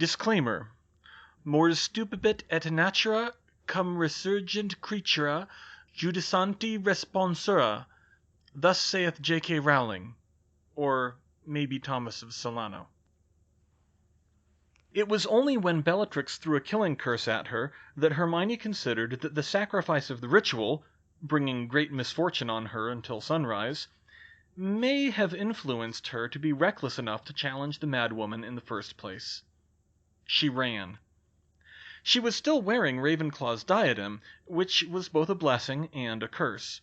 Disclaimer. Mors stupebit et natura cum resurgent creatura judicanti responsura. Thus saith J.K. Rowling. Or maybe Thomas of Solano. It was only when Bellatrix threw a killing curse at her that Hermione considered that the sacrifice of the ritual, bringing great misfortune on her until sunrise, may have influenced her to be reckless enough to challenge the madwoman in the first place. She ran. She was still wearing Ravenclaw's diadem, which was both a blessing and a curse.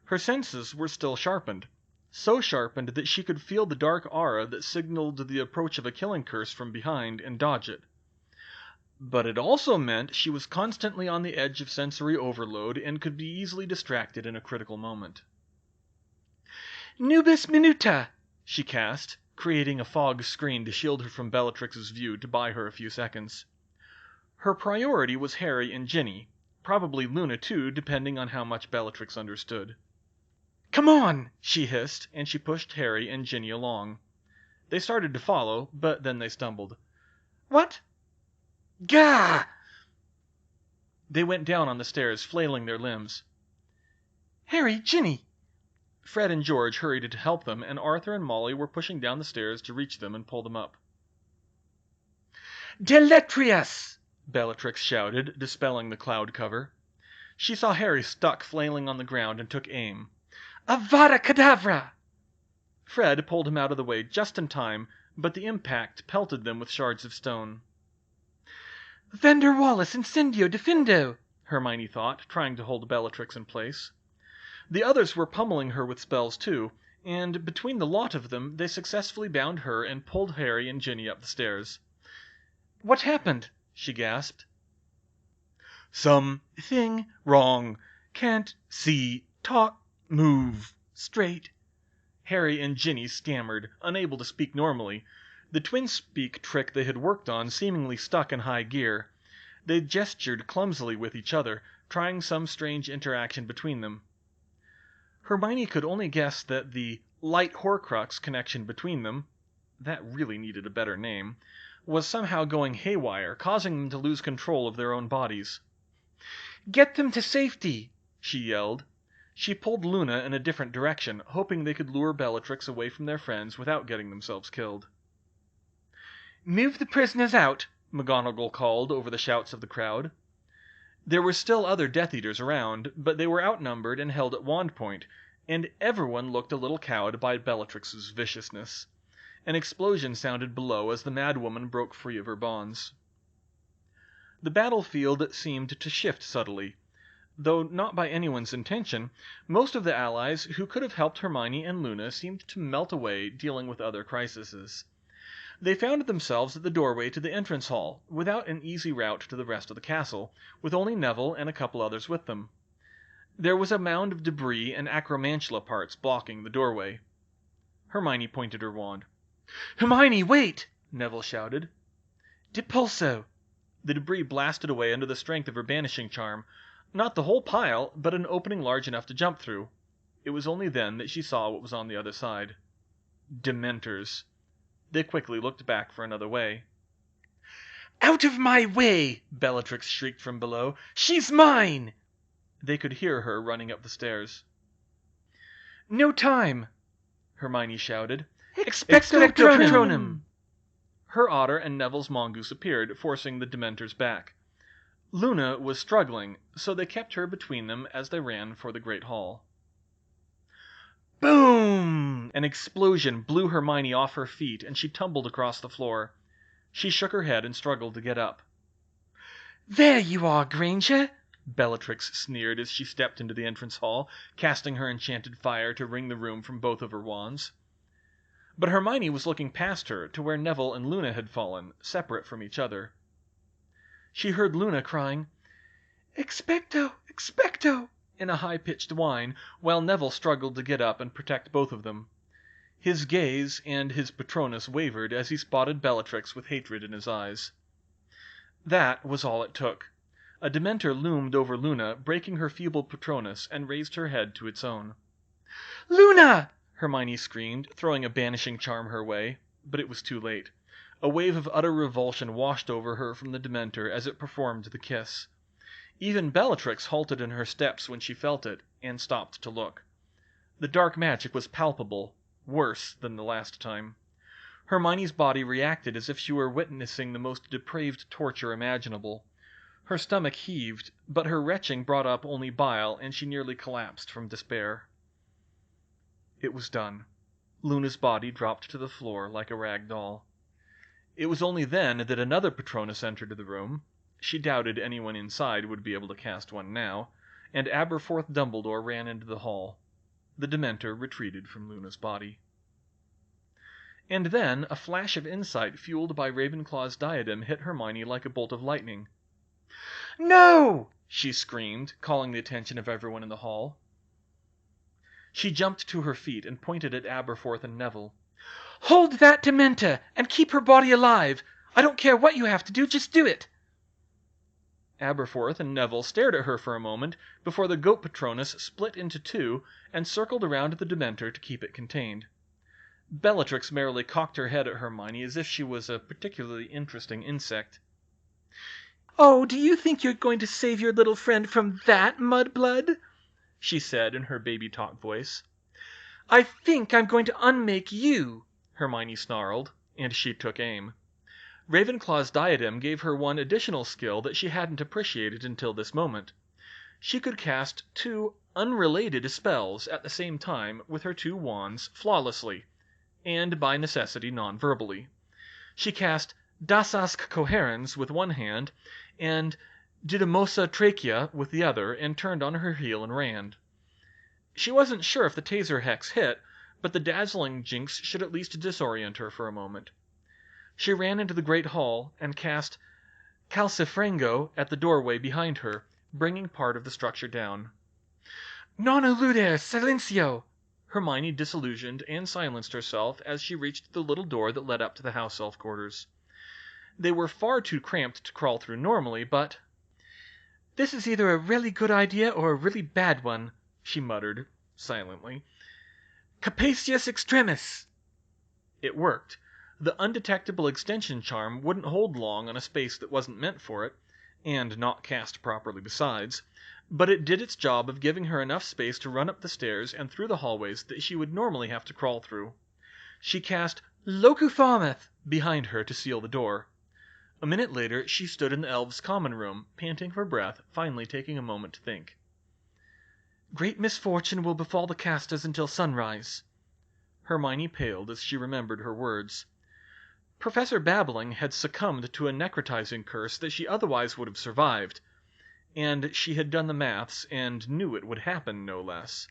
Her senses were still sharpened, so sharpened that she could feel the dark aura that signaled the approach of a killing curse from behind and dodge it. But it also meant she was constantly on the edge of sensory overload and could be easily distracted in a critical moment. Nubis minuta, she cast, creating a fog screen to shield her from Bellatrix's view to buy her a few seconds. Her priority was Harry and Ginny, probably Luna too, depending on how much Bellatrix understood. Come on, she hissed, and she pushed Harry and Ginny along. They started to follow, but then they stumbled. What? Gah! They went down on the stairs, flailing their limbs. Harry, Ginny! Fred and George hurried to help them, and Arthur and Molly were pushing down the stairs to reach them and pull them up. Deletrius! Bellatrix shouted, dispelling the cloud cover. She saw Harry stuck flailing on the ground and took aim. Avada Kedavra! Fred pulled him out of the way just in time, but the impact pelted them with shards of stone. Vander Wallace Incendio Defindo, Hermione thought, trying to hold Bellatrix in place. The others were pummeling her with spells too, and between the lot of them they successfully bound her and pulled Harry and Ginny up the stairs. What happened? She gasped. Something wrong. Can't see, talk, move, straight. Harry and Ginny stammered, unable to speak normally, the twin-speak trick they had worked on seemingly stuck in high gear. They gestured clumsily with each other, trying some strange interaction between them. Hermione could only guess that the light Horcrux connection between them, that really needed a better name, was somehow going haywire, causing them to lose control of their own bodies. Get them to safety, she yelled. She pulled Luna in a different direction, hoping they could lure Bellatrix away from their friends without getting themselves killed. Move the prisoners out, McGonagall called over the shouts of the crowd. There were still other Death Eaters around, but they were outnumbered and held at wand point, and everyone looked a little cowed by Bellatrix's viciousness. An explosion sounded below as the madwoman broke free of her bonds. The battlefield seemed to shift subtly. Though not by anyone's intention, most of the allies who could have helped Hermione and Luna seemed to melt away dealing with other crises. They found themselves at the doorway to the entrance hall, without an easy route to the rest of the castle, with only Neville and a couple others with them. There was a mound of debris and acromantula parts blocking the doorway. Hermione pointed her wand. Hermione, wait! Neville shouted. Depulso! The debris blasted away under the strength of her banishing charm. Not the whole pile, but an opening large enough to jump through. It was only then that she saw what was on the other side. Dementors. They quickly looked back for another way. Out of my way! Bellatrix shrieked from below. She's mine! They could hear her running up the stairs. No time! Hermione shouted. Expecto Patronum! Her otter and Neville's mongoose appeared, forcing the Dementors back. Luna was struggling, so they kept her between them as they ran for the Great Hall. Boom! An explosion blew Hermione off her feet, and she tumbled across the floor. She shook her head and struggled to get up. There you are, Granger! Bellatrix sneered as she stepped into the entrance hall, casting her enchanted fire to ring the room from both of her wands. But Hermione was looking past her to where Neville and Luna had fallen, separate from each other. She heard Luna crying, Expecto! Expecto! in a high-pitched whine, while Neville struggled to get up and protect both of them. His gaze and his Patronus wavered as he spotted Bellatrix with hatred in his eyes. That was all it took. A Dementor loomed over Luna, breaking her feeble Patronus, and raised her head to its own. Luna! Hermione screamed, throwing a banishing charm her way, but it was too late. A wave of utter revulsion washed over her from the Dementor as it performed the kiss. Even Bellatrix halted in her steps when she felt it, and stopped to look. The dark magic was palpable, worse than the last time. Hermione's body reacted as if she were witnessing the most depraved torture imaginable. Her stomach heaved, but her retching brought up only bile, and she nearly collapsed from despair. It was done. Luna's body dropped to the floor like a rag doll. It was only then that another Patronus entered the room. She doubted anyone inside would be able to cast one now, and Aberforth Dumbledore ran into the hall. The Dementor retreated from Luna's body. And then a flash of insight fueled by Ravenclaw's diadem hit Hermione like a bolt of lightning. "No!" she screamed, calling the attention of everyone in the hall. She jumped to her feet and pointed at Aberforth and Neville. "Hold that Dementor, and keep her body alive! I don't care what you have to do, just do it!" Aberforth and Neville stared at her for a moment before the Goat Patronus split into two and circled around the Dementor to keep it contained. Bellatrix merely cocked her head at Hermione as if she was a particularly interesting insect. "Oh, do you think you're going to save your little friend from that, Mudblood?" she said in her baby talk voice. "I think I'm going to unmake you," Hermione snarled, and she took aim. Ravenclaw's diadem gave her one additional skill that she hadn't appreciated until this moment. She could cast two unrelated spells at the same time with her two wands flawlessly, and by necessity non-verbally. She cast Dasask Coherens with one hand, and Didymosa Trachea with the other, and turned on her heel and ran. She wasn't sure if the taser hex hit, but the dazzling jinx should at least disorient her for a moment. She ran into the great hall and cast Calcifrango at the doorway behind her, bringing part of the structure down. "Non eluder silencio!" Hermione disillusioned and silenced herself as she reached the little door that led up to the house elf quarters. They were far too cramped to crawl through normally, but "This is either a really good idea or a really bad one," she muttered silently. "Capacious extremis!" It worked. The undetectable extension charm wouldn't hold long on a space that wasn't meant for it, and not cast properly besides, but it did its job of giving her enough space to run up the stairs and through the hallways that she would normally have to crawl through. She cast Locufarmeth behind her to seal the door. A minute later she stood in the elves' common room, panting for breath, finally taking a moment to think. "Great misfortune will befall the casters until sunrise." Hermione paled as she remembered her words. Professor Babbling had succumbed to a necrotizing curse that she otherwise would have survived, and she had done the maths and knew it would happen, no less.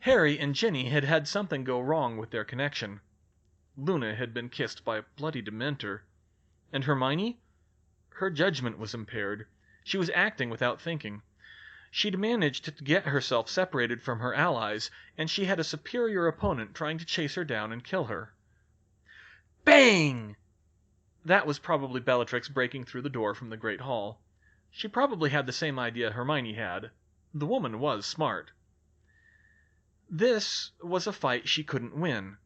Harry and Ginny had had something go wrong with their connection. Luna had been kissed by a bloody Dementor. And Hermione? Her judgment was impaired. She was acting without thinking. She'd managed to get herself separated from her allies, and she had a superior opponent trying to chase her down and kill her. Bang! That was probably Bellatrix breaking through the door from the Great Hall. She probably had the same idea Hermione had. The woman was smart. This was a fight she couldn't win.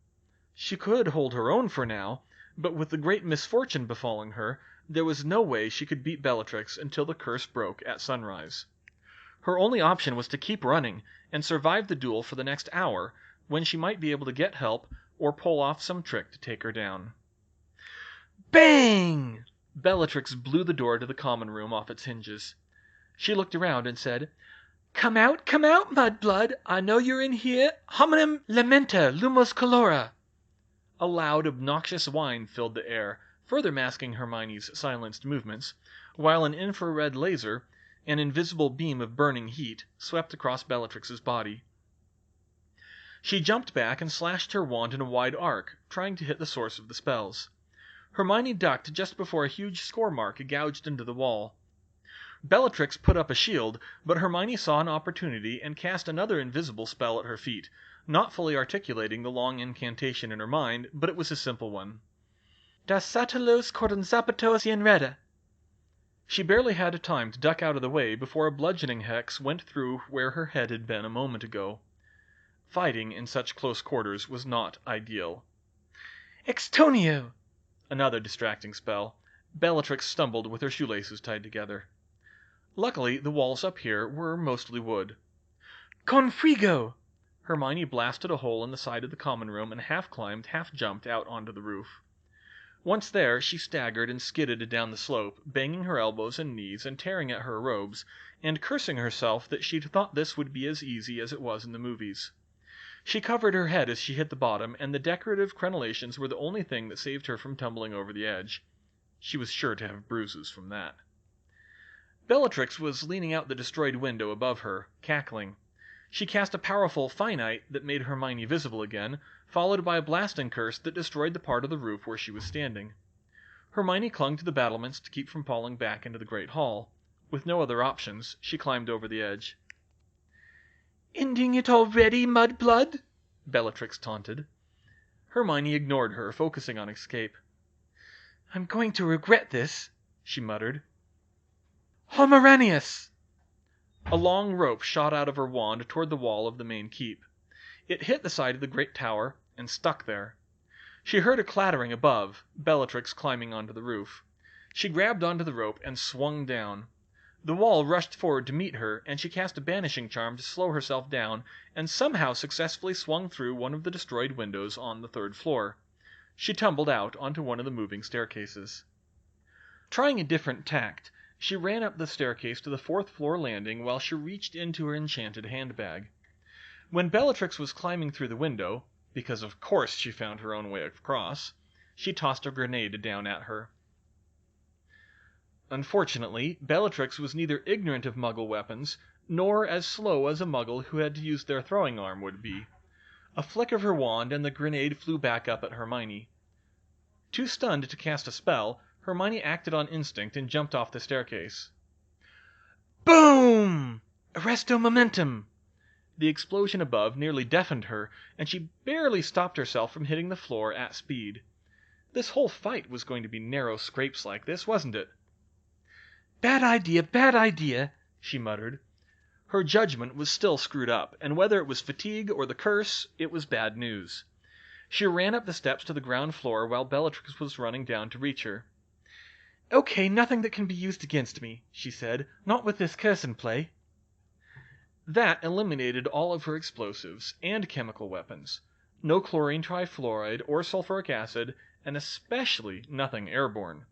She could hold her own for now, but with the great misfortune befalling her, there was no way she could beat Bellatrix until the curse broke at sunrise. Her only option was to keep running and survive the duel for the next hour, when she might be able to get help or pull off some trick to take her down. Bang! Bellatrix blew the door to the common room off its hinges. She looked around and said, come out, Mudblood! I know you're in here. Hominem lamenta lumos colora!" A loud, obnoxious whine filled the air, further masking Hermione's silenced movements, while an infrared laser, an invisible beam of burning heat, swept across Bellatrix's body. She jumped back and slashed her wand in a wide arc, trying to hit the source of the spells. Hermione ducked just before a huge score mark gouged into the wall. Bellatrix put up a shield, but Hermione saw an opportunity and cast another invisible spell at her feet, not fully articulating the long incantation in her mind, but it was a simple one. Das satellos cordon zapatos enreda. She barely had time to duck out of the way before a bludgeoning hex went through where her head had been a moment ago. Fighting in such close quarters was not ideal. Extonio! Another distracting spell. Bellatrix stumbled with her shoelaces tied together. Luckily, the walls up here were mostly wood. Confrigo! Hermione blasted a hole in the side of the common room and half climbed, half jumped out onto the roof. Once there, she staggered and skidded down the slope, banging her elbows and knees and tearing at her robes, and cursing herself that she'd thought this would be as easy as it was in the movies. She covered her head as she hit the bottom, and the decorative crenellations were the only thing that saved her from tumbling over the edge. She was sure to have bruises from that. Bellatrix was leaning out the destroyed window above her, cackling. She cast a powerful finite that made Hermione visible again, followed by a blasting curse that destroyed the part of the roof where she was standing. Hermione clung to the battlements to keep from falling back into the great hall. With no other options, she climbed over the edge. "Ending it already, Mudblood?" Bellatrix taunted. Hermione ignored her, focusing on escape. "I'm going to regret this," she muttered. "Homeranius!" A long rope shot out of her wand toward the wall of the main keep. It hit the side of the great tower, and stuck there. She heard a clattering above, Bellatrix climbing onto the roof. She grabbed onto the rope and swung down. The wall rushed forward to meet her, and she cast a banishing charm to slow herself down, and somehow successfully swung through one of the destroyed windows on the 3rd floor. She tumbled out onto one of the moving staircases. Trying a different tact, she ran up the staircase to the 4th floor landing while she reached into her enchanted handbag. When Bellatrix was climbing through the window, because of course she found her own way across, she tossed a grenade down at her. Unfortunately, Bellatrix was neither ignorant of Muggle weapons, nor as slow as a Muggle who had to use their throwing arm would be. A flick of her wand and the grenade flew back up at Hermione. Too stunned to cast a spell, Hermione acted on instinct and jumped off the staircase. Boom! Arresto momentum! The explosion above nearly deafened her, and she barely stopped herself from hitting the floor at speed. This whole fight was going to be narrow scrapes like this, wasn't it? Bad idea, she muttered. Her judgment was still screwed up, and whether it was fatigue or the curse, it was bad news. She ran up the steps to the ground floor while Bellatrix was running down to reach her. "Okay, nothing that can be used against me," she said. "Not with this curse in play." That eliminated all of her explosives and chemical weapons. No chlorine trifluoride or sulfuric acid, and especially nothing airborne.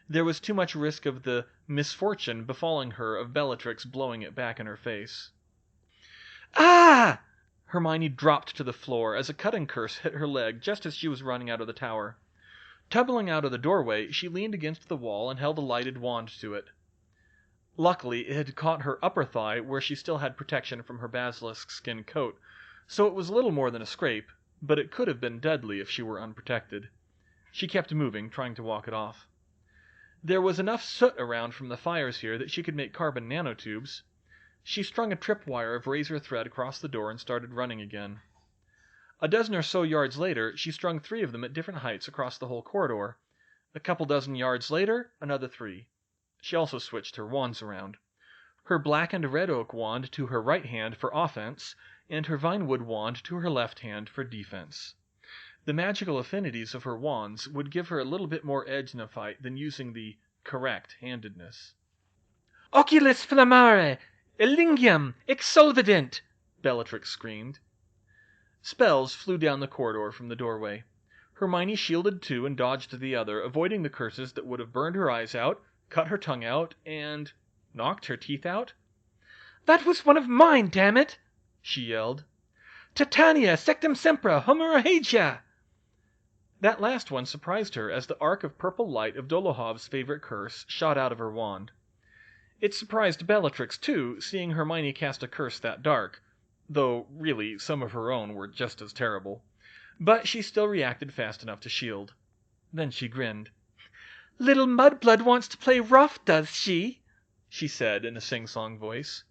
There was too much risk of the misfortune befalling her of Bellatrix blowing it back in her face. Ah! Hermione dropped to the floor as a cutting curse hit her leg just as she was running out of the tower. Tumbling out of the doorway, she leaned against the wall and held a lighted wand to it. Luckily, it had caught her upper thigh where she still had protection from her basilisk skin coat, so it was little more than a scrape, but it could have been deadly if she were unprotected. She kept moving, trying to walk it off. There was enough soot around from the fires here that she could make carbon nanotubes. She strung a tripwire of razor thread across the door and started running again. A dozen or so yards later, she strung 3 of them at different heights across the whole corridor. A couple dozen yards later, another 3. She also switched her wands around. Her black and red oak wand to her right hand for offense, and her vinewood wand to her left hand for defense. The magical affinities of her wands would give her a little bit more edge in a fight than using the correct handedness. "Oculus flammare! Elingium! Exsolvident!" Bellatrix screamed. Spells flew down the corridor from the doorway. Hermione shielded 2 and dodged the other, avoiding the curses that would have burned her eyes out, cut her tongue out, and knocked her teeth out. "That was one of mine, damn it!" she yelled. "Titania, sectum sempra, homorahagia!" That last one surprised her as the arc of purple light of Dolohov's favorite curse shot out of her wand. It surprised Bellatrix, too, seeing Hermione cast a curse that dark, though really some of her own were just as terrible. But she still reacted fast enough to shield. Then she grinned. "Little Mudblood wants to play rough, does she?" she said in a sing-song voice.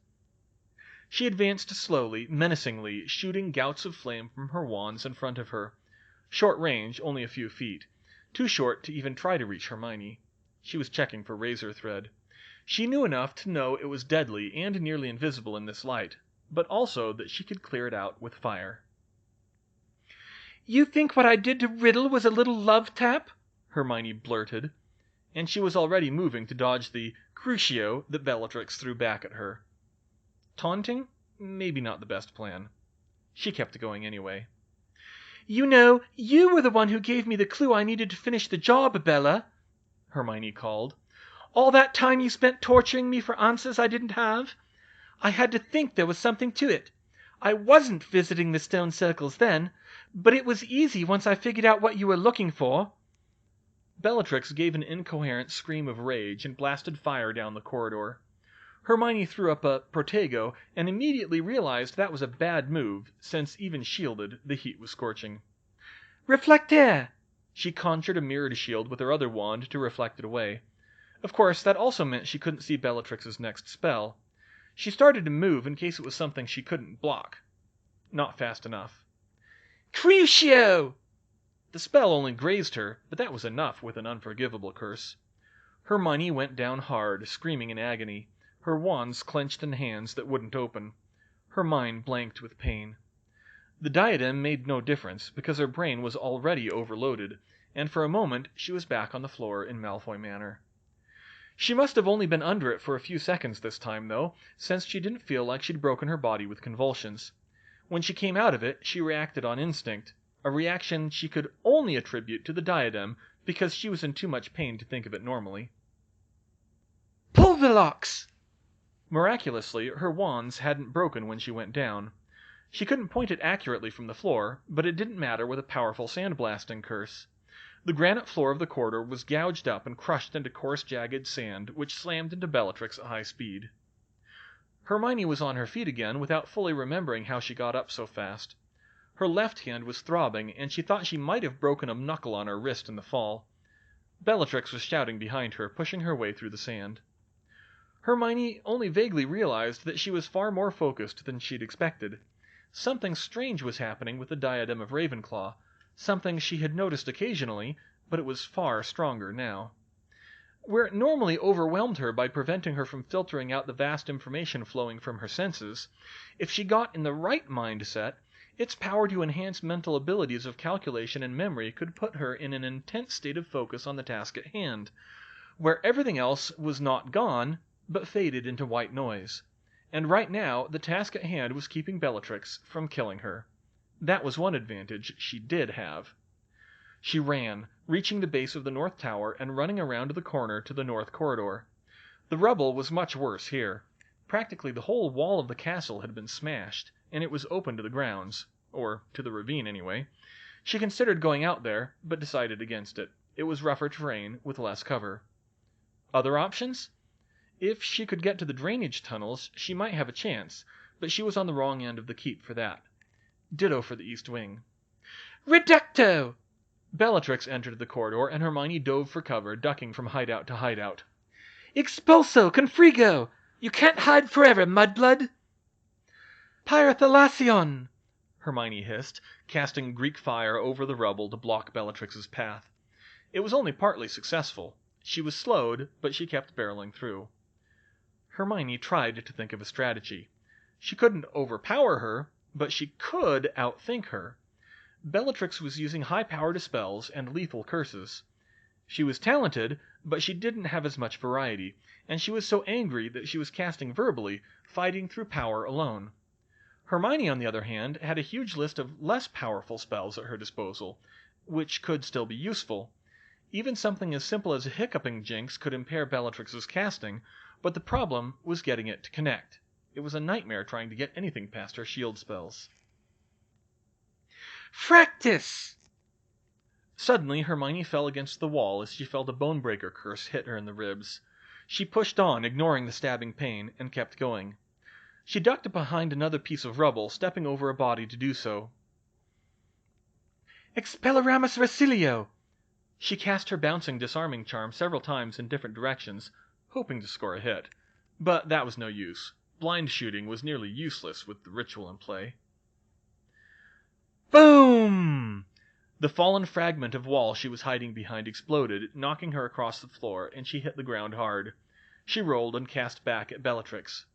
She advanced slowly, menacingly, shooting gouts of flame from her wands in front of her. Short range, only a few feet. Too short to even try to reach Hermione. She was checking for razor thread. She knew enough to know it was deadly and nearly invisible in this light, but also that she could clear it out with fire. "You think what I did to Riddle was a little love tap?" Hermione blurted, and she was already moving to dodge the Crucio that Bellatrix threw back at her. Taunting? Maybe not the best plan. She kept going anyway. "You know, you were the one who gave me the clue I needed to finish the job, Bella," Hermione called. "All that time you spent torturing me for answers I didn't have. I had to think there was something to it. I wasn't visiting the stone circles then, but it was easy once I figured out what you were looking for." Bellatrix gave an incoherent scream of rage and blasted fire down the corridor. Hermione threw up a Protego and immediately realized that was a bad move, since even shielded, the heat was scorching. "Reflecteur!" She conjured a mirrored shield with her other wand to reflect it away. Of course, that also meant she couldn't see Bellatrix's next spell. She started to move in case it was something she couldn't block. Not fast enough. "Crucio!" The spell only grazed her, but that was enough with an unforgivable curse. Hermione went down hard, screaming in agony. Her wands clenched in hands that wouldn't open. Her mind blanked with pain. The diadem made no difference, because her brain was already overloaded, and for a moment she was back on the floor in Malfoy Manor. She must have only been under it for a few seconds this time, though, since she didn't feel like she'd broken her body with convulsions. When she came out of it, she reacted on instinct, a reaction she could only attribute to the diadem because she was in too much pain to think of it normally. "Pull the locks!" Miraculously, her wands hadn't broken when she went down. She couldn't point it accurately from the floor, but it didn't matter with a powerful sandblasting curse. The granite floor of the corridor was gouged up and crushed into coarse, jagged sand, which slammed into Bellatrix at high speed. Hermione was on her feet again without fully remembering how she got up so fast. Her left hand was throbbing, and she thought she might have broken a knuckle on her wrist in the fall. Bellatrix was shouting behind her, pushing her way through the sand. Hermione only vaguely realized that she was far more focused than she'd expected. Something strange was happening with the diadem of Ravenclaw, something she had noticed occasionally, but it was far stronger now. Where it normally overwhelmed her by preventing her from filtering out the vast information flowing from her senses, if she got in the right mindset, its power to enhance mental abilities of calculation and memory could put her in an intense state of focus on the task at hand, where everything else was not gone, but faded into white noise. And right now, the task at hand was keeping Bellatrix from killing her. That was one advantage she did have. She ran, reaching the base of the north tower and running around the corner to the north corridor. The rubble was much worse here. Practically the whole wall of the castle had been smashed, and it was open to the grounds, or to the ravine anyway. She considered going out there, but decided against it. It was rougher terrain with less cover. Other options? If she could get to the drainage tunnels, she might have a chance, but she was on the wrong end of the keep for that. Ditto for the east wing. "Reducto!" Bellatrix entered the corridor, and Hermione dove for cover, ducking from hideout to hideout. "Expulso! Confrigo! You can't hide forever, mudblood!" "Pyrothalassion!" Hermione hissed, casting Greek fire over the rubble to block Bellatrix's path. It was only partly successful. She was slowed, but she kept barreling through. Hermione tried to think of a strategy. She couldn't overpower her, but she could outthink her. Bellatrix was using high-powered spells and lethal curses. She was talented, but she didn't have as much variety, and she was so angry that she was casting verbally, fighting through power alone. Hermione, on the other hand, had a huge list of less powerful spells at her disposal, which could still be useful. Even something as simple as a hiccuping jinx could impair Bellatrix's casting, but the problem was getting it to connect. It was a nightmare trying to get anything past her shield spells. "Fractus!" Suddenly, Hermione fell against the wall as she felt a Bonebreaker curse hit her in the ribs. She pushed on, ignoring the stabbing pain, and kept going. She ducked behind another piece of rubble, stepping over a body to do so. "Expelliarmus Versilio!" She cast her bouncing disarming charm several times in different directions, hoping to score a hit. But that was no use. Blind shooting was nearly useless with the ritual in play. Boom! The fallen fragment of wall she was hiding behind exploded, knocking her across the floor, and she hit the ground hard. She rolled and cast back at Bellatrix.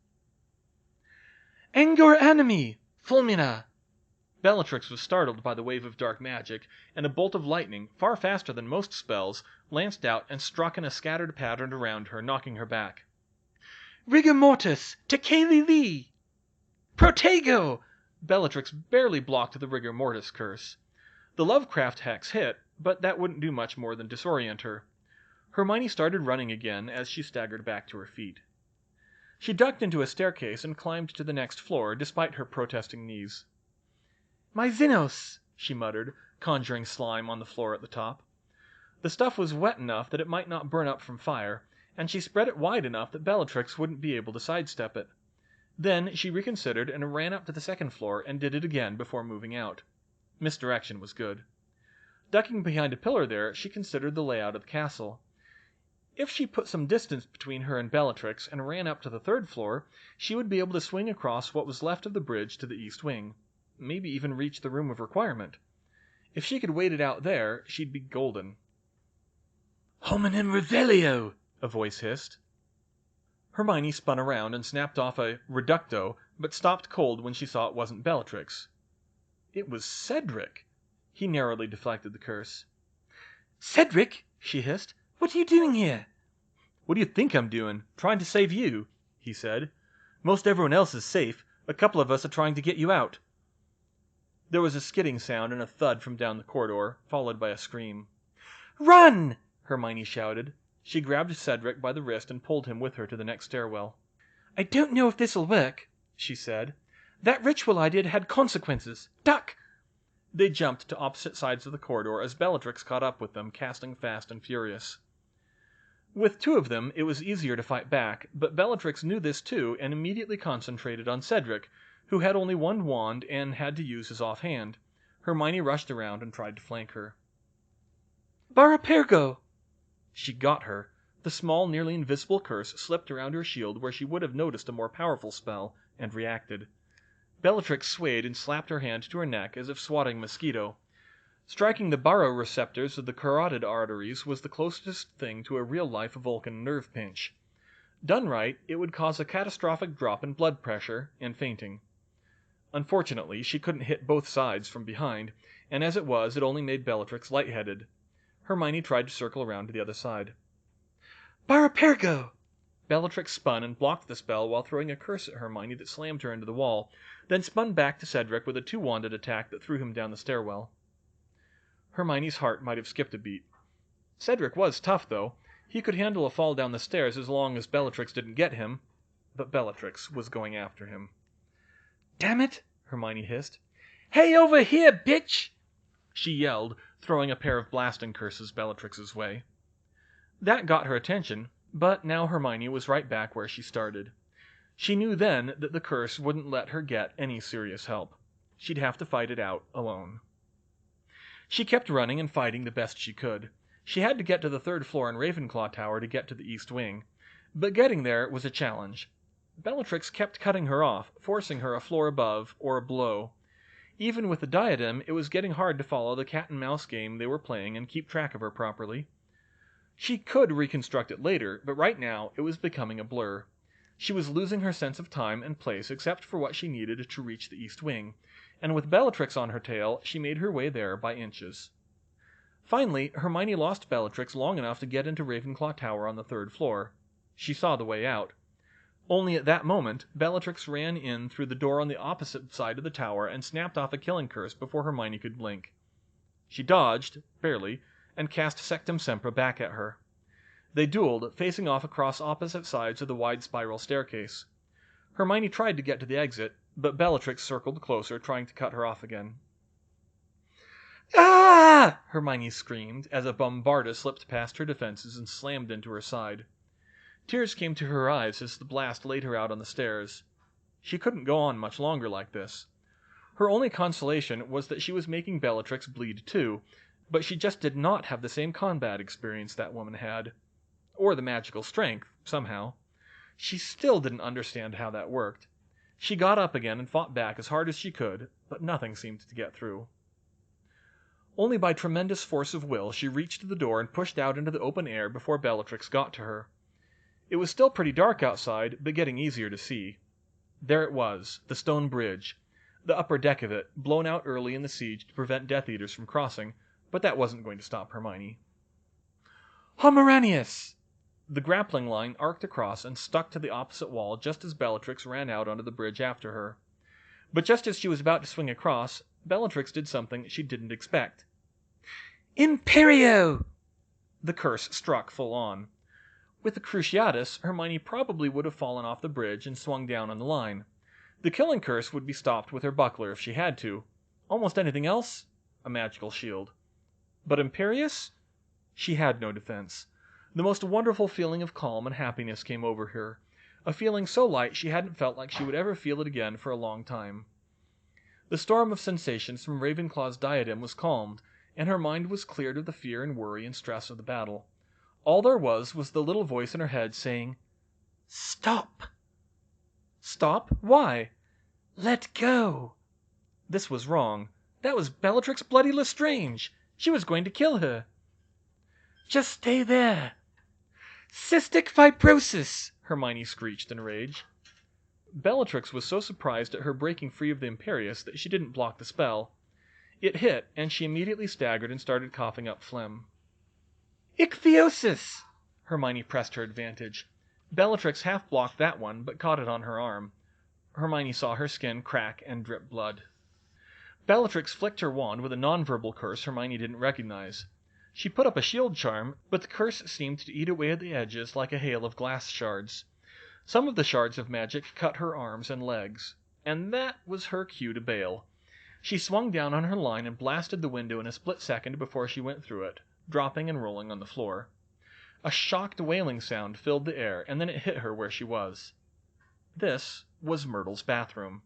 "Angor Animi! Fulmina!" Bellatrix was startled by the wave of dark magic, and a bolt of lightning, far faster than most spells, lanced out and struck in a scattered pattern around her, knocking her back. Rigor mortis! Tekeli Lee! Protego! Bellatrix barely blocked the rigor mortis curse. The Lovecraft hex hit, but that wouldn't do much more than disorient her. Hermione started running again as she staggered back to her feet. She ducked into a staircase and climbed to the next floor, despite her protesting knees. My Xenos! She muttered, conjuring slime on the floor at the top. The stuff was wet enough that it might not burn up from fire, and she spread it wide enough that Bellatrix wouldn't be able to sidestep it. Then she reconsidered and ran up to the second floor and did it again before moving out. Misdirection was good. Ducking behind a pillar there, she considered the layout of the castle. If she put some distance between her and Bellatrix and ran up to the third floor, she would be able to swing across what was left of the bridge to the east wing. Maybe even reach the room of requirement. If she could wait it out there, she'd be golden. Hominem Revelio! A voice hissed. Hermione spun around and snapped off a reducto, but stopped cold when she saw it wasn't Bellatrix. It was Cedric. He narrowly deflected the curse. Cedric, she hissed, what are you doing here? What do you think I'm doing? Trying to save you, he said. Most everyone else is safe. A couple of us are trying to get you out. There was a skidding sound and a thud from down the corridor, followed by a scream. Run! Hermione shouted. She grabbed Cedric by the wrist and pulled him with her to the next stairwell. I don't know if this'll work, she said. That ritual I did had consequences. Duck! They jumped to opposite sides of the corridor as Bellatrix caught up with them, casting fast and furious. With two of them, it was easier to fight back, but Bellatrix knew this too and immediately concentrated on Cedric, who had only one wand and had to use his offhand. Hermione rushed around and tried to flank her. Barapergo! She got her. The small, nearly invisible curse slipped around her shield where she would have noticed a more powerful spell, and reacted. Bellatrix swayed and slapped her hand to her neck as if swatting a mosquito. Striking the baroreceptors of the carotid arteries was the closest thing to a real-life Vulcan nerve pinch. Done right, it would cause a catastrophic drop in blood pressure and fainting. Unfortunately, she couldn't hit both sides from behind, and as it was, it only made Bellatrix lightheaded. Hermione tried to circle around to the other side. Barapergo! Bellatrix spun and blocked the spell while throwing a curse at Hermione that slammed her into the wall, then spun back to Cedric with a two-wanded attack that threw him down the stairwell. Hermione's heart might have skipped a beat. Cedric was tough, though. He could handle a fall down the stairs as long as Bellatrix didn't get him, but Bellatrix was going after him. Damn it! Hermione hissed. Hey, over here, bitch! She yelled, throwing a pair of blasting curses Bellatrix's way. That got her attention, but now Hermione was right back where she started. She knew then that the curse wouldn't let her get any serious help. She'd have to fight it out alone. She kept running and fighting the best she could. She had to get to the third floor in Ravenclaw Tower to get to the East Wing, but getting there was a challenge. Bellatrix kept cutting her off, forcing her a floor above or below. Even with the diadem, it was getting hard to follow the cat-and-mouse game they were playing and keep track of her properly. She could reconstruct it later, but right now it was becoming a blur. She was losing her sense of time and place except for what she needed to reach the East Wing, and with Bellatrix on her tail, she made her way there by inches. Finally, Hermione lost Bellatrix long enough to get into Ravenclaw Tower on the third floor. She saw the way out. Only at that moment, Bellatrix ran in through the door on the opposite side of the tower and snapped off a killing curse before Hermione could blink. She dodged, barely, and cast Sectum Sempra back at her. They dueled, facing off across opposite sides of the wide spiral staircase. Hermione tried to get to the exit, but Bellatrix circled closer, trying to cut her off again. Ah! Hermione screamed as a bombarda slipped past her defenses and slammed into her side. Tears came to her eyes as the blast laid her out on the stairs. She couldn't go on much longer like this. Her only consolation was that she was making Bellatrix bleed too, but she just did not have the same combat experience that woman had. Or the magical strength, somehow. She still didn't understand how that worked. She got up again and fought back as hard as she could, but nothing seemed to get through. Only by tremendous force of will she reached the door and pushed out into the open air before Bellatrix got to her. It was still pretty dark outside, but getting easier to see. There it was, the stone bridge. the upper deck of it, blown out early in the siege to prevent Death Eaters from crossing, but that wasn't going to stop Hermione. Pomeranius! The grappling line arced across and stuck to the opposite wall just as Bellatrix ran out onto the bridge after her. But just as she was about to swing across, Bellatrix did something she didn't expect. Imperio! The curse struck full on. With the Cruciatus, Hermione probably would have fallen off the bridge and swung down on the line. The killing curse would be stopped with her buckler if she had to. Almost anything else? A magical shield. But Imperius? She had no defense. The most wonderful feeling of calm and happiness came over her, a feeling so light she hadn't felt like she would ever feel it again for a long time. The storm of sensations from Ravenclaw's diadem was calmed, and her mind was cleared of the fear and worry and stress of the battle. All there was the little voice in her head saying, "Stop!" Stop? Why? Let go! This was wrong. That was Bellatrix Bloody Lestrange. She was going to kill her. Just stay there. Cystic fibrosis! Hermione screeched in rage. Bellatrix was so surprised at her breaking free of the Imperius that she didn't block the spell. It hit, and she immediately staggered and started coughing up phlegm. Ichthyosis! Hermione pressed her advantage. Bellatrix half blocked that one, but caught it on her arm. Hermione saw her skin crack and drip blood. Bellatrix flicked her wand with a nonverbal curse Hermione didn't recognize. She put up a shield charm, but the curse seemed to eat away at the edges like a hail of glass shards. Some of the shards of magic cut her arms and legs, and that was her cue to bail. She swung down on her line and blasted the window in a split second before she went through it, dropping and rolling on the floor. A shocked wailing sound filled the air, and then it hit her where she was. This was Myrtle's bathroom.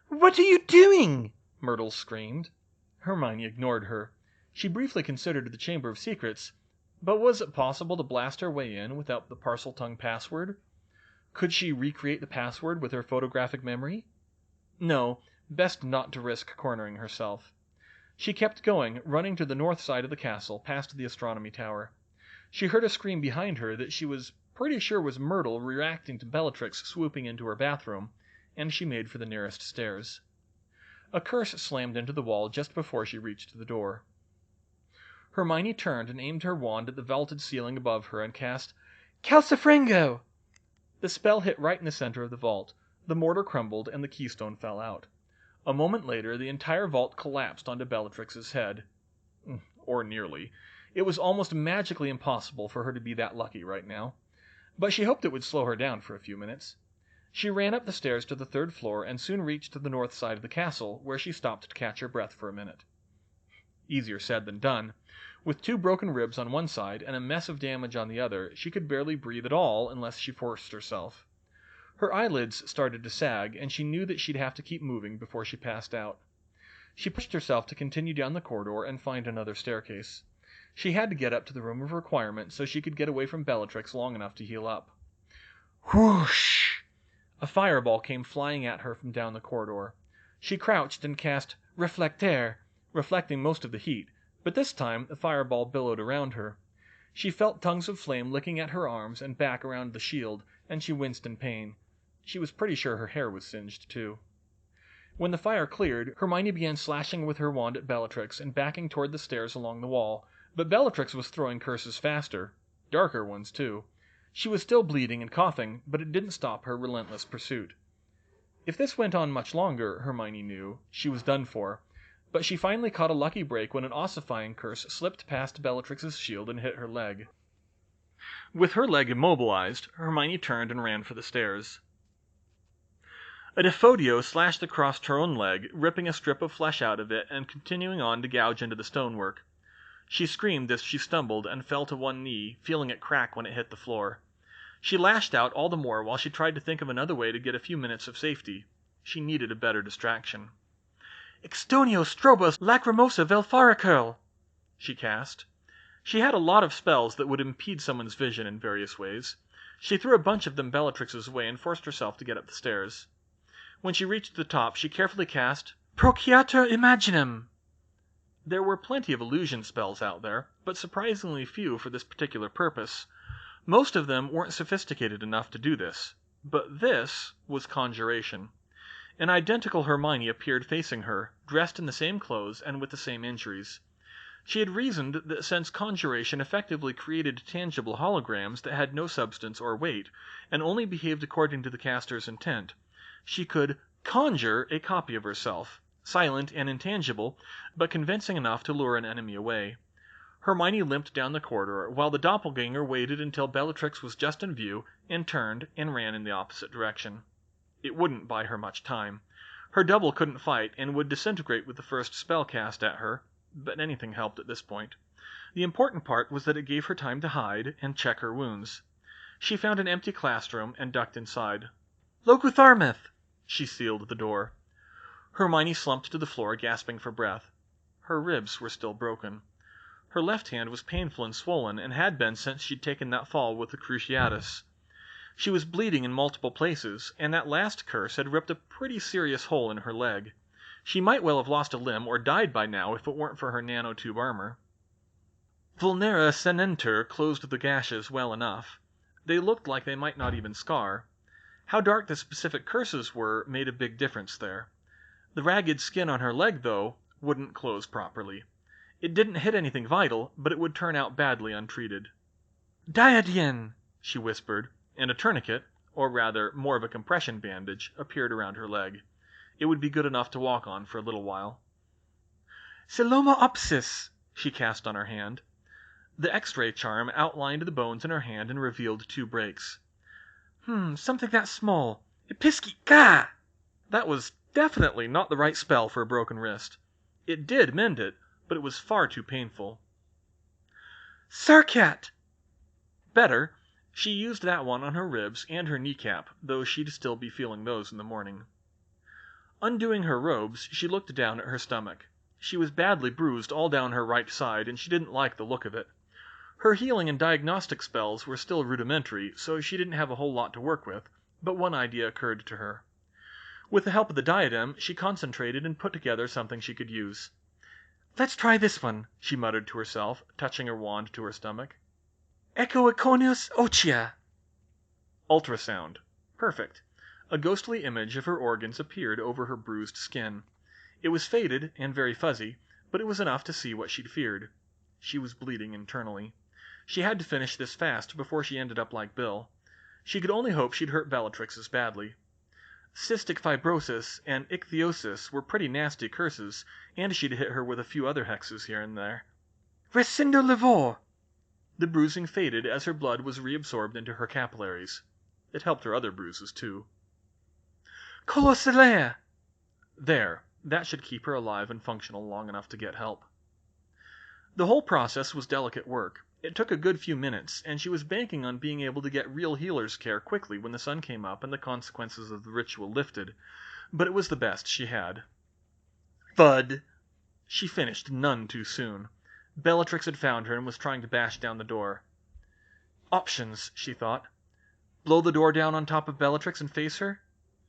"What are you doing?" Myrtle screamed. Hermione ignored her. She briefly considered the Chamber of Secrets, but was it possible to blast her way in without the Parseltongue password? Could she recreate the password with her photographic memory? No, best not to risk cornering herself. She kept going, running to the north side of the castle, past the astronomy tower. She heard a scream behind her that she was pretty sure was Myrtle reacting to Bellatrix swooping into her bathroom, and she made for the nearest stairs. A curse slammed into the wall just before she reached the door. Hermione turned and aimed her wand at the vaulted ceiling above her and cast Calcifrango! The spell hit right in the center of the vault. The mortar crumbled and the keystone fell out. A moment later, the entire vault collapsed onto Bellatrix's head. Or nearly. It was almost magically impossible for her to be that lucky right now. But she hoped it would slow her down for a few minutes. She ran up the stairs to the third floor and soon reached the north side of the castle, where she stopped to catch her breath for a minute. Easier said than done. With 2 broken ribs on one side and a mess of damage on the other, she could barely breathe at all unless she forced herself. Her eyelids started to sag, and she knew that she'd have to keep moving before she passed out. She pushed herself to continue down the corridor and find another staircase. She had to get up to the room of requirement so she could get away from Bellatrix long enough to heal up. Whoosh! A fireball came flying at her from down the corridor. She crouched and cast Reflectaire, reflecting most of the heat, but this time the fireball billowed around her. She felt tongues of flame licking at her arms and back around the shield, and she winced in pain. She was pretty sure her hair was singed, too. When the fire cleared, Hermione began slashing with her wand at Bellatrix and backing toward the stairs along the wall, but Bellatrix was throwing curses faster. Darker ones, too. She was still bleeding and coughing, but it didn't stop her relentless pursuit. If this went on much longer, Hermione knew, she was done for. But she finally caught a lucky break when an ossifying curse slipped past Bellatrix's shield and hit her leg. With her leg immobilized, Hermione turned and ran for the stairs. A Defodio slashed across her own leg, ripping a strip of flesh out of it and continuing on to gouge into the stonework. She screamed as she stumbled and fell to one knee, feeling it crack when it hit the floor. She lashed out all the more while she tried to think of another way to get a few minutes of safety. She needed a better distraction. Extonio strobos lacrimosa velfaricurl, she cast. She had a lot of spells that would impede someone's vision in various ways. She threw a bunch of them Bellatrix's way and forced herself to get up the stairs. When she reached the top, she carefully cast Prociatur Imaginum. There were plenty of illusion spells out there, but surprisingly few for this particular purpose. Most of them weren't sophisticated enough to do this, but this was conjuration. An identical Hermione appeared facing her, dressed in the same clothes and with the same injuries. She had reasoned that since conjuration effectively created tangible holograms that had no substance or weight, and only behaved according to the caster's intent, she could conjure a copy of herself, silent and intangible, but convincing enough to lure an enemy away. Hermione limped down the corridor, while the doppelganger waited until Bellatrix was just in view, and turned and ran in the opposite direction. It wouldn't buy her much time. Her double couldn't fight, and would disintegrate with the first spell cast at her, but anything helped at this point. The important part was that it gave her time to hide and check her wounds. She found an empty classroom and ducked inside. Logutharmeth! She sealed the door. Hermione slumped to the floor, gasping for breath. Her ribs were still broken. Her left hand was painful and swollen, and had been since she'd taken that fall with the Cruciatus. She was bleeding in multiple places, and that last curse had ripped a pretty serious hole in her leg. She might well have lost a limb or died by now if it weren't for her nanotube armor. Vulnera Senenter closed the gashes well enough. They looked like they might not even scar. How dark the specific curses were made a big difference there. The ragged skin on her leg, though, wouldn't close properly. It didn't hit anything vital, but it would turn out badly untreated. Diadien! She whispered, and a tourniquet, or rather more of a compression bandage, appeared around her leg. It would be good enough to walk on for a little while. Celomaopsis! She cast on her hand. The X-ray charm outlined the bones in her hand and revealed 2 breaks. Something that small. Episki ka! That was definitely not the right spell for a broken wrist. It did mend it, but it was far too painful. Sarkat! Better. She used that one on her ribs and her kneecap, though she'd still be feeling those in the morning. Undoing her robes, she looked down at her stomach. She was badly bruised all down her right side, and she didn't like the look of it. Her healing and diagnostic spells were still rudimentary, so she didn't have a whole lot to work with, but one idea occurred to her. With the help of the diadem, she concentrated and put together something she could use. Let's try this one, she muttered to herself, touching her wand to her stomach. Echo Iconius Ochia. Ultrasound. Perfect. A ghostly image of her organs appeared over her bruised skin. It was faded and very fuzzy, but it was enough to see what she'd feared. She was bleeding internally. She had to finish this fast before she ended up like Bill. She could only hope she'd hurt Bellatrix as badly. Cystic fibrosis and ichthyosis were pretty nasty curses, and she'd hit her with a few other hexes here and there. Rescindo Livor! The bruising faded as her blood was reabsorbed into her capillaries. It helped her other bruises, too. Colossalea! There. That should keep her alive and functional long enough to get help. The whole process was delicate work. It took a good few minutes, and she was banking on being able to get real healer's care quickly when the sun came up and the consequences of the ritual lifted, but it was the best she had. Thud! She finished none too soon. Bellatrix had found her and was trying to bash down the door. Options, she thought. Blow the door down on top of Bellatrix and face her?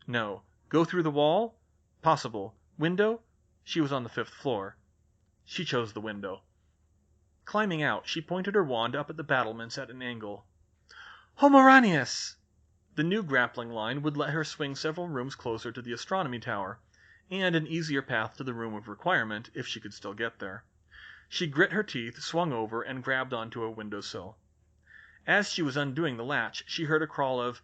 No. Go through the wall? Possible. Window? She was on the 5th floor. She chose the window. Climbing out, she pointed her wand up at the battlements at an angle. Homoranius! The new grappling line would let her swing several rooms closer to the astronomy tower, and an easier path to the room of requirement if she could still get there. She grit her teeth, swung over, and grabbed onto a windowsill. As she was undoing the latch, she heard a crawl of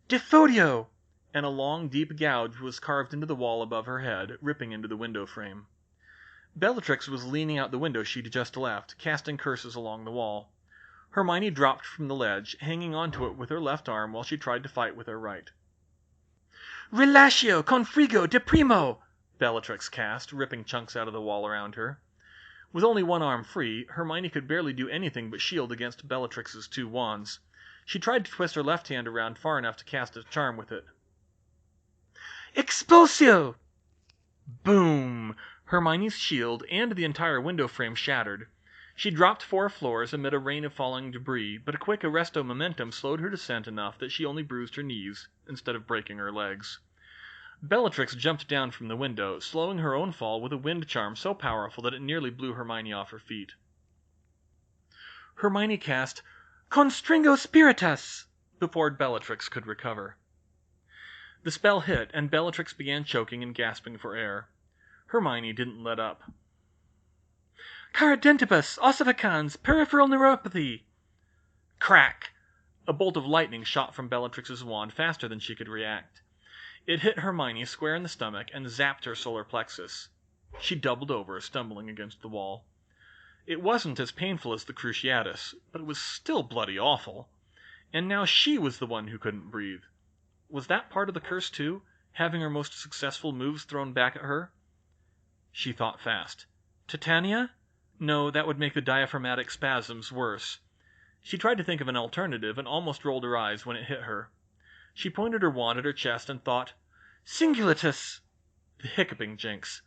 "Defodio!" and a long, deep gouge was carved into the wall above her head, ripping into the window frame. Bellatrix was leaning out the window she'd just left, casting curses along the wall. Hermione dropped from the ledge, hanging onto it with her left arm while she tried to fight with her right. Relatio confrigo de primo! Bellatrix cast, ripping chunks out of the wall around her. With only one arm free, Hermione could barely do anything but shield against Bellatrix's 2 wands. She tried to twist her left hand around far enough to cast a charm with it. Expulsio! Boom! Hermione's shield and the entire window frame shattered. She dropped 4 floors amid a rain of falling debris, but a quick arresto momentum slowed her descent enough that she only bruised her knees instead of breaking her legs. Bellatrix jumped down from the window, slowing her own fall with a wind charm so powerful that it nearly blew Hermione off her feet. Hermione cast Constringo Spiritus before Bellatrix could recover. The spell hit, and Bellatrix began choking and gasping for air. Hermione didn't let up. Caradentibus, ossificans, peripheral neuropathy. Crack! A bolt of lightning shot from Bellatrix's wand faster than she could react. It hit Hermione square in the stomach and zapped her solar plexus. She doubled over, stumbling against the wall. It wasn't as painful as the Cruciatus, but it was still bloody awful. And now she was the one who couldn't breathe. Was that part of the curse too, having her most successful moves thrown back at her? She thought fast. Titania? No, that would make the diaphragmatic spasms worse. She tried to think of an alternative and almost rolled her eyes when it hit her. She pointed her wand at her chest and thought, Singulatus! The hiccuping jinx.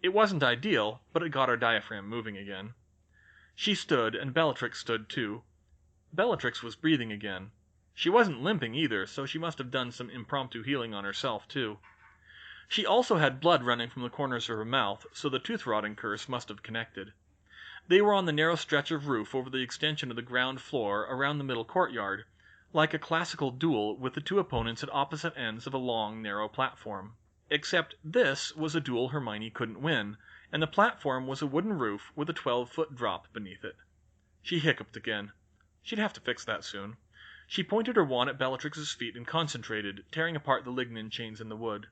It wasn't ideal, but it got her diaphragm moving again. She stood, and Bellatrix stood too. Bellatrix was breathing again. She wasn't limping either, so she must have done some impromptu healing on herself too. She also had blood running from the corners of her mouth, so the tooth-rotting curse must have connected. They were on the narrow stretch of roof over the extension of the ground floor around the middle courtyard, like a classical duel with the two opponents at opposite ends of a long, narrow platform. Except this was a duel Hermione couldn't win, and the platform was a wooden roof with a 12-foot drop beneath it. She hiccuped again. She'd have to fix that soon. She pointed her wand at Bellatrix's feet and concentrated, tearing apart the lignin chains in the wood.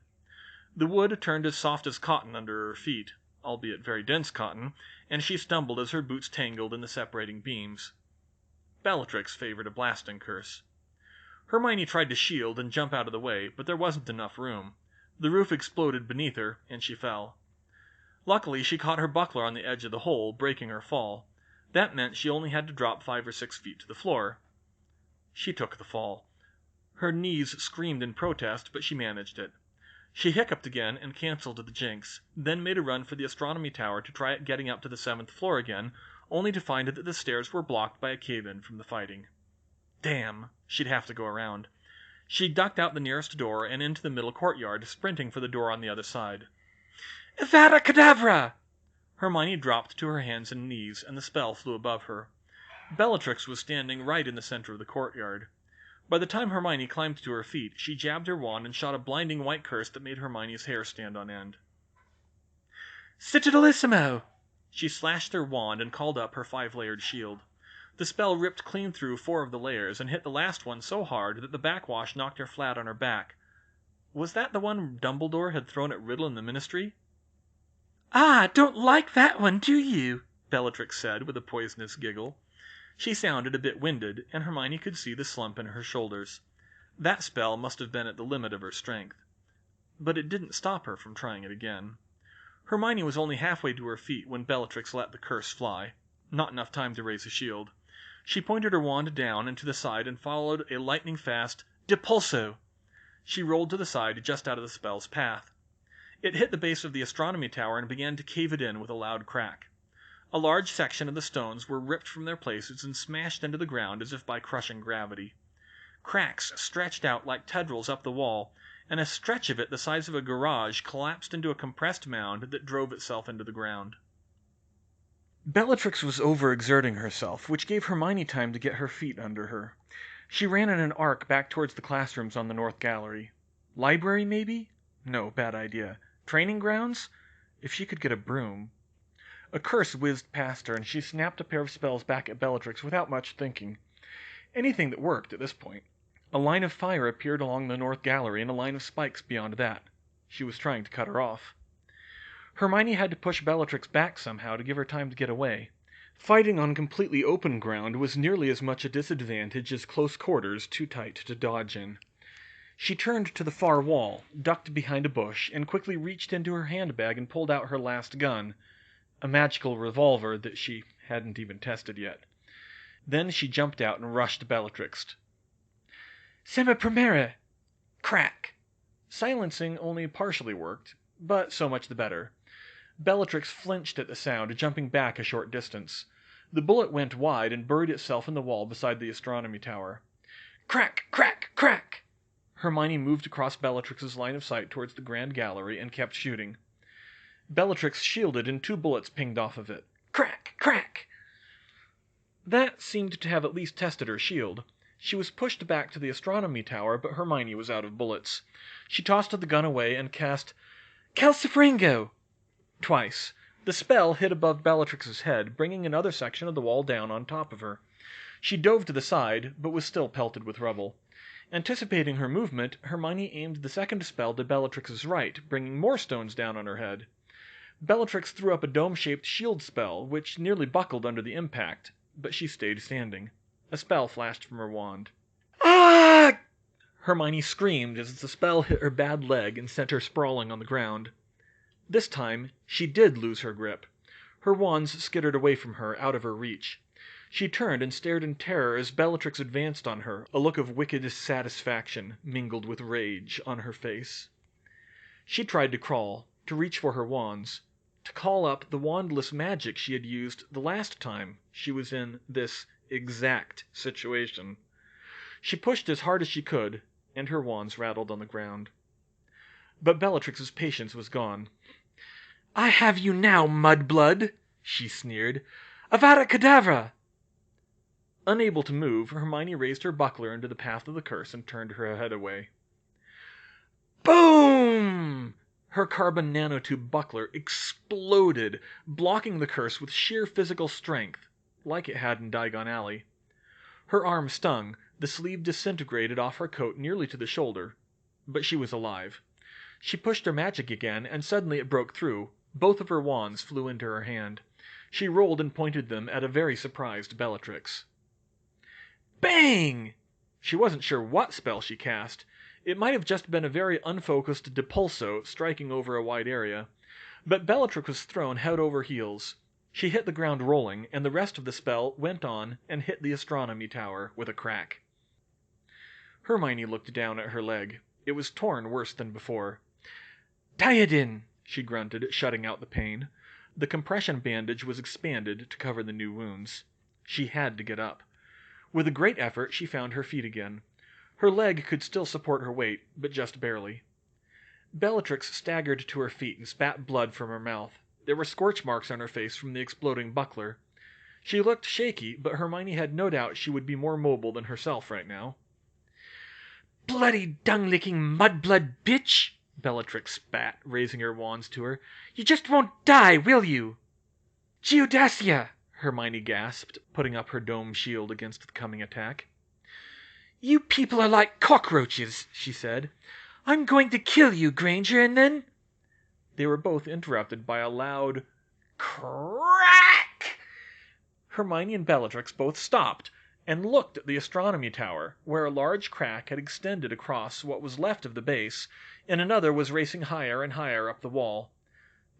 The wood turned as soft as cotton under her feet, albeit very dense cotton, and she stumbled as her boots tangled in the separating beams. Bellatrix favored a blasting curse. Hermione tried to shield and jump out of the way, but there wasn't enough room. The roof exploded beneath her, and she fell. Luckily, she caught her buckler on the edge of the hole, breaking her fall. That meant she only had to drop 5 or 6 feet to the floor. She took the fall. Her knees screamed in protest, but she managed it. She hiccuped again and canceled the jinx, then made a run for the astronomy tower to try getting up to the 7th floor again, only to find that the stairs were blocked by a cave-in from the fighting. Damn, she'd have to go around. She ducked out the nearest door and into the middle courtyard, sprinting for the door on the other side. Avada Kedavra! Hermione dropped to her hands and knees, and the spell flew above her. Bellatrix was standing right in the center of the courtyard. By the time Hermione climbed to her feet, she jabbed her wand and shot a blinding white curse that made Hermione's hair stand on end. Citadelissimo! She slashed her wand and called up her 5-layered shield. The spell ripped clean through 4 of the layers and hit the last one so hard that the backwash knocked her flat on her back. Was that the one Dumbledore had thrown at Riddle in the Ministry? Ah, don't like that one, do you? Bellatrix said with a poisonous giggle. She sounded a bit winded, and Hermione could see the slump in her shoulders. That spell must have been at the limit of her strength. But it didn't stop her from trying it again. Hermione was only halfway to her feet when Bellatrix let the curse fly. Not enough time to raise a shield. She pointed her wand down and to the side and followed a lightning-fast Depulso. She rolled to the side just out of the spell's path. It hit the base of the astronomy tower and began to cave it in with a loud crack. A large section of the stones were ripped from their places and smashed into the ground as if by crushing gravity. Cracks stretched out like tendrils up the wall, and a stretch of it the size of a garage collapsed into a compressed mound that drove itself into the ground. Bellatrix was overexerting herself, which gave Hermione time to get her feet under her. She ran in an arc back towards the classrooms on the north gallery. Library, maybe? No, bad idea. Training grounds? If she could get a broom. A curse whizzed past her, and she snapped a pair of spells back at Bellatrix without much thinking. Anything that worked at this point. A line of fire appeared along the north gallery, and a line of spikes beyond that. She was trying to cut her off. Hermione had to push Bellatrix back somehow to give her time to get away. Fighting on completely open ground was nearly as much a disadvantage as close quarters too tight to dodge in. She turned to the far wall, ducked behind a bush, and quickly reached into her handbag and pulled out her last gun. A magical revolver that she hadn't even tested yet. Then she jumped out and rushed Bellatrix. Semiprimere! Crack! Silencing only partially worked, but so much the better. Bellatrix flinched at the sound, jumping back a short distance. The bullet went wide and buried itself in the wall beside the astronomy tower. Crack! Crack! Crack! Hermione moved across Bellatrix's line of sight towards the grand gallery and kept shooting. Bellatrix shielded and 2 bullets pinged off of it. Crack! Crack! That seemed to have at least tested her shield. She was pushed back to the astronomy tower, but Hermione was out of bullets. She tossed the gun away and cast Calcifringo twice. The spell hit above Bellatrix's head, bringing another section of the wall down on top of her. She dove to the side, but was still pelted with rubble. Anticipating her movement, Hermione aimed the second spell to Bellatrix's right, bringing more stones down on her head. Bellatrix threw up a dome-shaped shield spell, which nearly buckled under the impact, but she stayed standing. A spell flashed from her wand. "Ah!" Hermione screamed as the spell hit her bad leg and sent her sprawling on the ground. This time, she did lose her grip. Her wands skittered away from her, out of her reach. She turned and stared in terror as Bellatrix advanced on her, a look of wicked satisfaction, mingled with rage, on her face. She tried to crawl, to reach for her wands, to call up the wandless magic she had used the last time she was in this exact situation. She pushed as hard as she could, and her wands rattled on the ground. But Bellatrix's patience was gone. "I have you now, mudblood!" she sneered. "Avada Kedavra!" Unable to move, Hermione raised her buckler into the path of the curse and turned her head away. Boom! Her carbon nanotube buckler exploded, blocking the curse with sheer physical strength, like it had in Diagon Alley. Her arm stung, the sleeve disintegrated off her coat nearly to the shoulder, but she was alive. She pushed her magic again, and suddenly it broke through. Both of her wands flew into her hand. She rolled and pointed them at a very surprised Bellatrix. Bang! She wasn't sure what spell she cast. It might have just been a very unfocused depulso striking over a wide area. But Bellatrix was thrown head over heels. She hit the ground rolling, and the rest of the spell went on and hit the astronomy tower with a crack. Hermione looked down at her leg. It was torn worse than before. "Diadin!" she grunted, shutting out the pain. The compression bandage was expanded to cover the new wounds. She had to get up. With a great effort, she found her feet again. Her leg could still support her weight, but just barely. Bellatrix staggered to her feet and spat blood from her mouth. There were scorch marks on her face from the exploding buckler. She looked shaky, but Hermione had no doubt she would be more mobile than herself right now. "Bloody dung-licking mudblood bitch!" Bellatrix spat, raising her wands to her. "You just won't die, will you?" "Geodasia!" Hermione gasped, putting up her dome shield against the coming attack. "You people are like cockroaches," she said. "I'm going to kill you, Granger, and then—" They were both interrupted by a loud crack. Hermione and Bellatrix both stopped and looked at the astronomy tower, where a large crack had extended across what was left of the base, and another was racing higher and higher up the wall.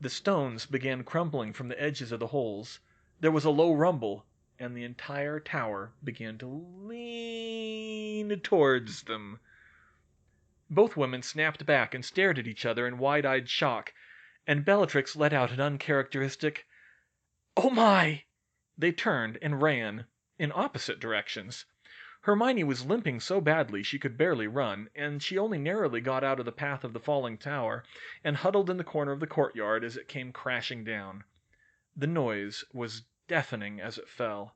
The stones began crumbling from the edges of the holes. There was a low rumble, and the entire tower began to lean towards them. Both women snapped back and stared at each other in wide-eyed shock, and Bellatrix let out an uncharacteristic, "Oh my!" They turned and ran in opposite directions. Hermione was limping so badly she could barely run, and she only narrowly got out of the path of the falling tower and huddled in the corner of the courtyard as it came crashing down. The noise was deafening as it fell.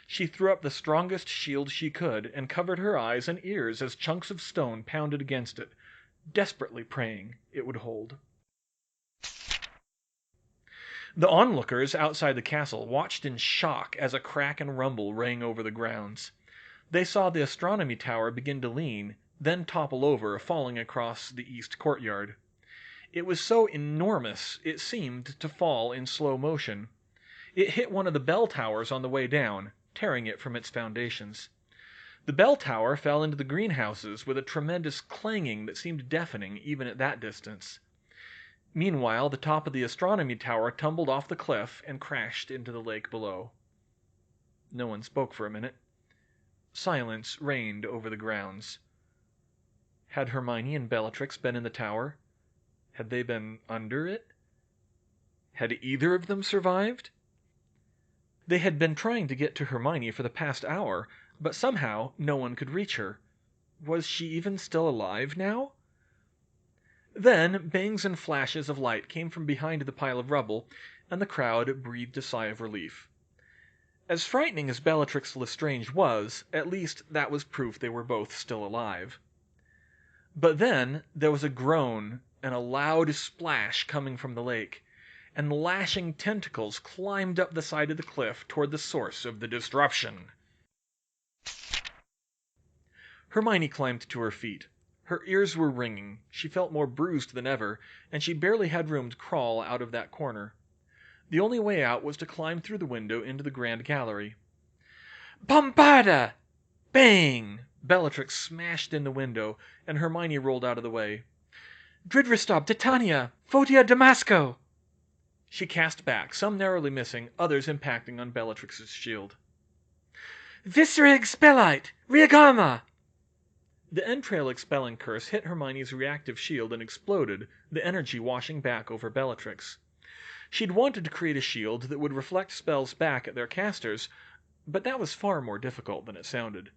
She threw up the strongest shield she could and covered her eyes and ears as chunks of stone pounded against it, desperately praying it would hold. The onlookers outside the castle watched in shock as a crack and rumble rang over the grounds. They saw the astronomy tower begin to lean, then topple over, falling across the east courtyard. It was so enormous it seemed to fall in slow motion. It hit one of the bell towers on the way down, tearing it from its foundations. The bell tower fell into the greenhouses with a tremendous clanging that seemed deafening even at that distance. Meanwhile, the top of the astronomy tower tumbled off the cliff and crashed into the lake below. No one spoke for a minute. Silence reigned over the grounds. Had Hermione and Bellatrix been in the tower? Had they been under it? Had either of them survived? They had been trying to get to Hermione for the past hour, but somehow no one could reach her. Was she even still alive now? Then bangs and flashes of light came from behind the pile of rubble, and the crowd breathed a sigh of relief. As frightening as Bellatrix Lestrange was, at least that was proof they were both still alive. But then there was a groan and a loud splash coming from the lake, and lashing tentacles climbed up the side of the cliff toward the source of the disruption. Hermione climbed to her feet. Her ears were ringing, she felt more bruised than ever, and she barely had room to crawl out of that corner. The only way out was to climb through the window into the grand gallery. Bombarda! Bang! Bellatrix smashed in the window, and Hermione rolled out of the way. Dridristab, Titania, Photia, Damasco! She cast back, some narrowly missing, others impacting on Bellatrix's shield. Viscera expellite! Reagama! The entrail expelling curse hit Hermione's reactive shield and exploded, the energy washing back over Bellatrix. She'd wanted to create a shield that would reflect spells back at their casters, but that was far more difficult than it sounded.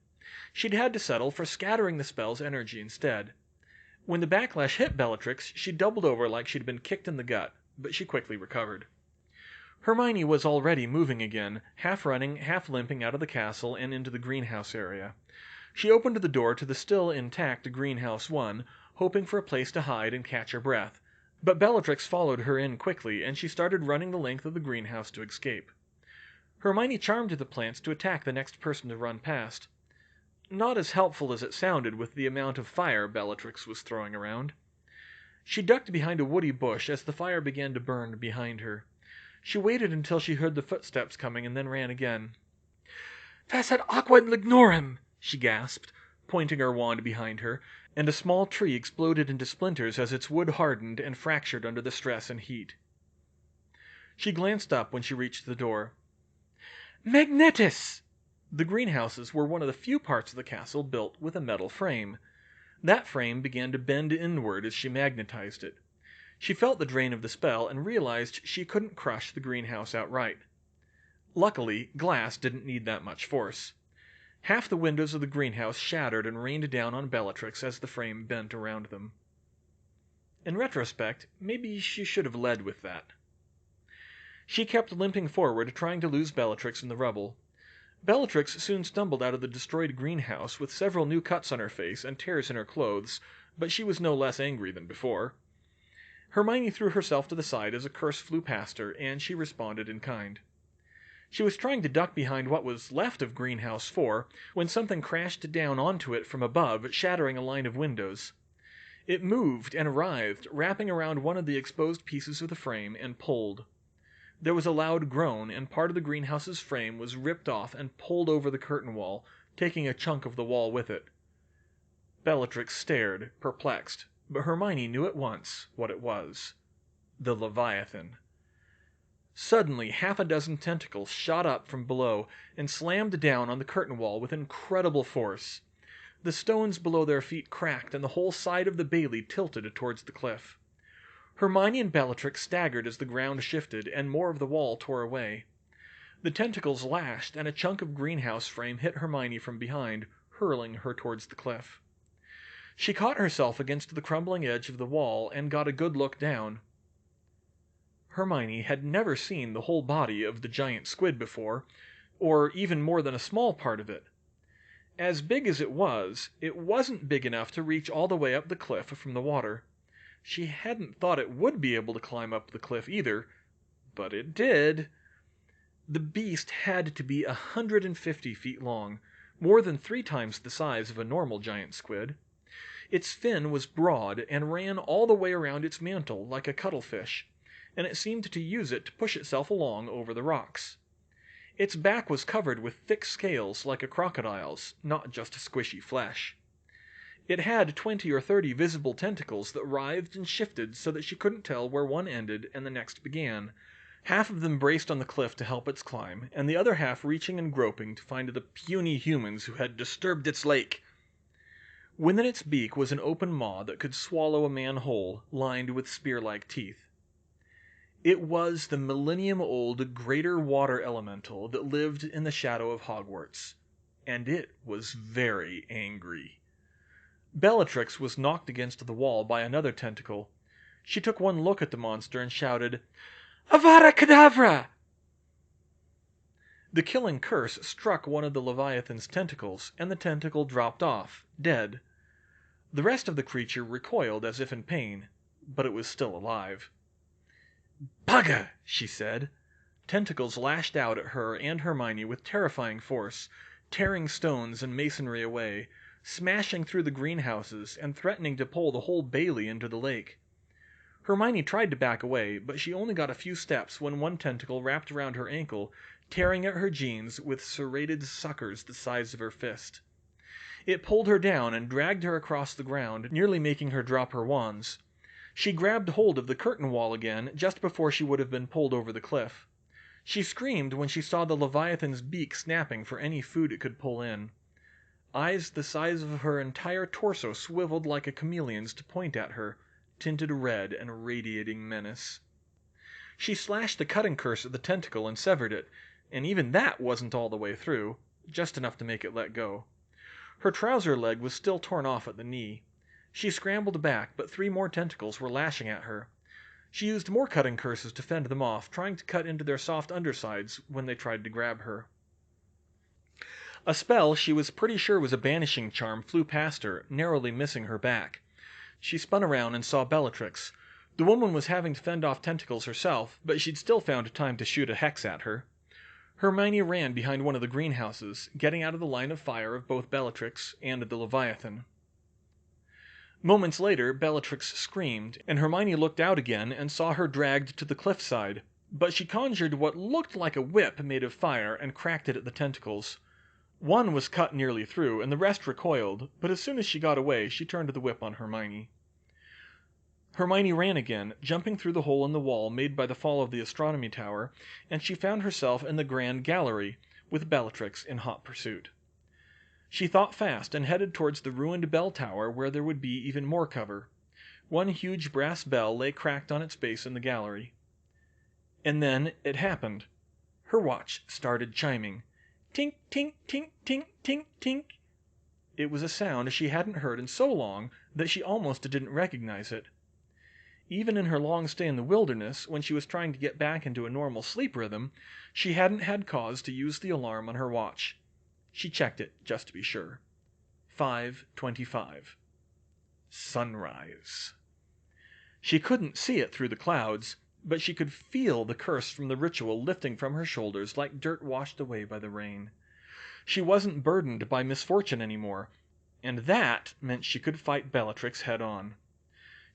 She'd had to settle for scattering the spell's energy instead. When the backlash hit Bellatrix, she doubled over like she'd been kicked in the gut, but she quickly recovered. Hermione was already moving again, half running, half limping out of the castle and into the greenhouse area. She opened the door to the still intact Greenhouse 1, hoping for a place to hide and catch her breath, but Bellatrix followed her in quickly, and she started running the length of the greenhouse to escape. Hermione charmed the plants to attack the next person to run past. Not as helpful as it sounded with the amount of fire Bellatrix was throwing around. She ducked behind a woody bush as the fire began to burn behind her. She waited until she heard the footsteps coming and then ran again. Facet aqua lignorum! She gasped, pointing her wand behind her, and a small tree exploded into splinters as its wood hardened and fractured under the stress and heat. She glanced up when she reached the door. Magnetis! The greenhouses were one of the few parts of the castle built with a metal frame. That frame began to bend inward as she magnetized it. She felt the drain of the spell and realized she couldn't crush the greenhouse outright. Luckily, glass didn't need that much force. Half the windows of the greenhouse shattered and rained down on Bellatrix as the frame bent around them. In retrospect, maybe she should have led with that. She kept limping forward, trying to lose Bellatrix in the rubble. Bellatrix soon stumbled out of the destroyed greenhouse with several new cuts on her face and tears in her clothes, but she was no less angry than before. Hermione threw herself to the side as a curse flew past her, and she responded in kind. She was trying to duck behind what was left of Greenhouse 4 when something crashed down onto it from above, shattering a line of windows. It moved and writhed, wrapping around one of the exposed pieces of the frame, and pulled. There was a loud groan, and part of the greenhouse's frame was ripped off and pulled over the curtain wall, taking a chunk of the wall with it. Bellatrix stared, perplexed, but Hermione knew at once what it was. The Leviathan. Suddenly, half a dozen tentacles shot up from below and slammed down on the curtain wall with incredible force. The stones below their feet cracked, and the whole side of the bailey tilted towards the cliff. Hermione and Bellatrix staggered as the ground shifted, and more of the wall tore away. The tentacles lashed, and a chunk of greenhouse frame hit Hermione from behind, hurling her towards the cliff. She caught herself against the crumbling edge of the wall and got a good look down. Hermione had never seen the whole body of the giant squid before, or even more than a small part of it. As big as it wasn't big enough to reach all the way up the cliff from the water. She hadn't thought it would be able to climb up the cliff either, but it did. The beast had to be 150 feet long, more than 3 times the size of a normal giant squid. Its fin was broad and ran all the way around its mantle like a cuttlefish, and it seemed to use it to push itself along over the rocks. Its back was covered with thick scales like a crocodile's, not just squishy flesh. It had 20 or 30 visible tentacles that writhed and shifted so that she couldn't tell where one ended and the next began, half of them braced on the cliff to help its climb, and the other half reaching and groping to find the puny humans who had disturbed its lake. Within its beak was an open maw that could swallow a man whole, lined with spear-like teeth. It was the millennium-old greater water elemental that lived in the shadow of Hogwarts, and it was very angry. Bellatrix was knocked against the wall by another tentacle. She took one look at the monster and shouted, "Avada Kedavra!" The killing curse struck one of the Leviathan's tentacles, and the tentacle dropped off, dead. The rest of the creature recoiled as if in pain, but it was still alive. "Bugger!" she said. Tentacles lashed out at her and Hermione with terrifying force, tearing stones and masonry away, smashing through the greenhouses, and threatening to pull the whole Bailey into the lake. Hermione tried to back away, but she only got a few steps when one tentacle wrapped around her ankle, tearing at her jeans with serrated suckers the size of her fist. It pulled her down and dragged her across the ground, nearly making her drop her wands. She grabbed hold of the curtain wall again just before she would have been pulled over the cliff. She screamed when she saw the Leviathan's beak snapping for any food it could pull in. Eyes the size of her entire torso swiveled like a chameleon's to point at her, tinted red and radiating menace. She slashed the cutting curse at the tentacle and severed it, and even that wasn't all the way through, just enough to make it let go. Her trouser leg was still torn off at the knee. She scrambled back, but 3 more tentacles were lashing at her. She used more cutting curses to fend them off, trying to cut into their soft undersides when they tried to grab her. A spell she was pretty sure was a banishing charm flew past her, narrowly missing her back. She spun around and saw Bellatrix. The woman was having to fend off tentacles herself, but she'd still found time to shoot a hex at her. Hermione ran behind one of the greenhouses, getting out of the line of fire of both Bellatrix and the Leviathan. Moments later, Bellatrix screamed, and Hermione looked out again and saw her dragged to the cliffside, but she conjured what looked like a whip made of fire and cracked it at the tentacles. One was cut nearly through, and the rest recoiled, but as soon as she got away, she turned the whip on Hermione. Hermione ran again, jumping through the hole in the wall made by the fall of the astronomy tower, and she found herself in the grand gallery, with Bellatrix in hot pursuit. She thought fast and headed towards the ruined bell tower where there would be even more cover. One huge brass bell lay cracked on its base in the gallery. And then it happened. Her watch started chiming. Tink, tink, tink, tink, tink, tink. It was a sound she hadn't heard in so long that she almost didn't recognize it. Even in her long stay in the wilderness, when she was trying to get back into a normal sleep rhythm, she hadn't had cause to use the alarm on her watch. She checked it just to be sure. 5:25. Sunrise. She couldn't see it through the clouds, but she could feel the curse from the ritual lifting from her shoulders like dirt washed away by the rain. She wasn't burdened by misfortune anymore, and that meant she could fight Bellatrix head on.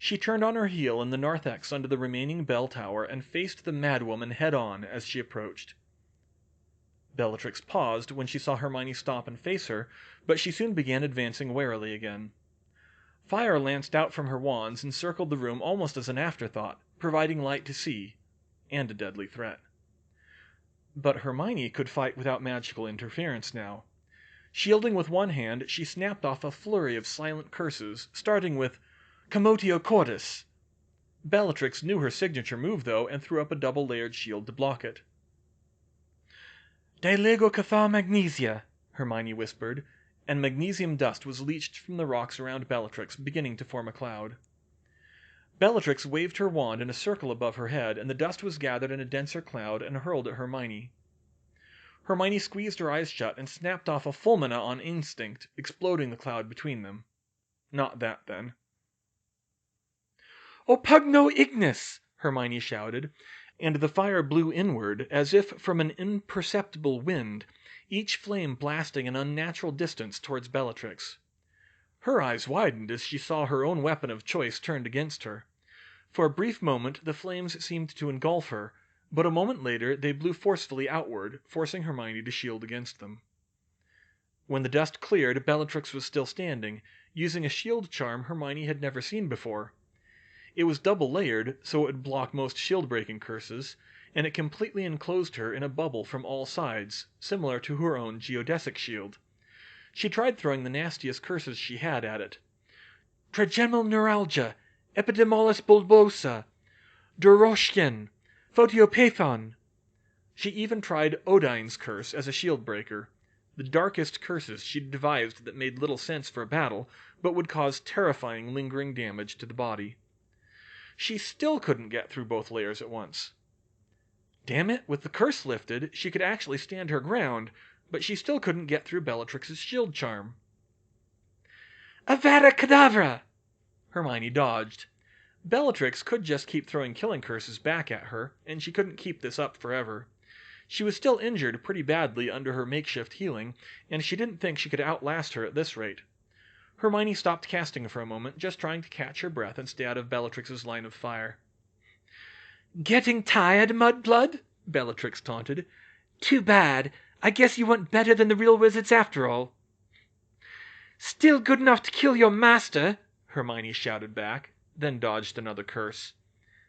She turned on her heel in the narthex under the remaining bell tower and faced the madwoman head on as she approached. Bellatrix paused when she saw Hermione stop and face her, but she soon began advancing warily again. Fire lanced out from her wands and circled the room almost as an afterthought, providing light to see, and a deadly threat. But Hermione could fight without magical interference now. Shielding with one hand, she snapped off a flurry of silent curses, starting with Commotio Cordis. Bellatrix knew her signature move, though, and threw up a double-layered shield to block it. De lego cathar magnesia, Hermione whispered, and magnesium dust was leached from the rocks around Bellatrix, beginning to form a cloud. Bellatrix waved her wand in a circle above her head, and the dust was gathered in a denser cloud and hurled at Hermione. Hermione squeezed her eyes shut and snapped off a fulmina on instinct, exploding the cloud between them. Not that, then. "O pugno ignis!" Hermione shouted, and the fire blew inward, as if from an imperceptible wind, each flame blasting an unnatural distance towards Bellatrix. Her eyes widened as she saw her own weapon of choice turned against her. For a brief moment the flames seemed to engulf her, but a moment later they blew forcefully outward, forcing Hermione to shield against them. When the dust cleared, Bellatrix was still standing, using a shield charm Hermione had never seen before. It was double-layered, so it would block most shield-breaking curses, and it completely enclosed her in a bubble from all sides, similar to her own geodesic shield. She tried throwing the nastiest curses she had at it. Trigeminal neuralgia, epidemolis bulbosa, Duroshkin, Photiopathon. She even tried Odine's curse as a shield breaker, the darkest curses she'd devised that made little sense for a battle, but would cause terrifying lingering damage to the body. She still couldn't get through both layers at once. Damn it, with the curse lifted, she could actually stand her ground, but she still couldn't get through Bellatrix's shield charm. Avada Kedavra! Hermione dodged. Bellatrix could just keep throwing killing curses back at her, and she couldn't keep this up forever. She was still injured pretty badly under her makeshift healing, and she didn't think she could outlast her at this rate. Hermione stopped casting for a moment, just trying to catch her breath and stay out of Bellatrix's line of fire. Getting tired, Mudblood? Bellatrix taunted. Too bad. I guess you weren't better than the real wizards after all. Still good enough to kill your master, Hermione shouted back, then dodged another curse.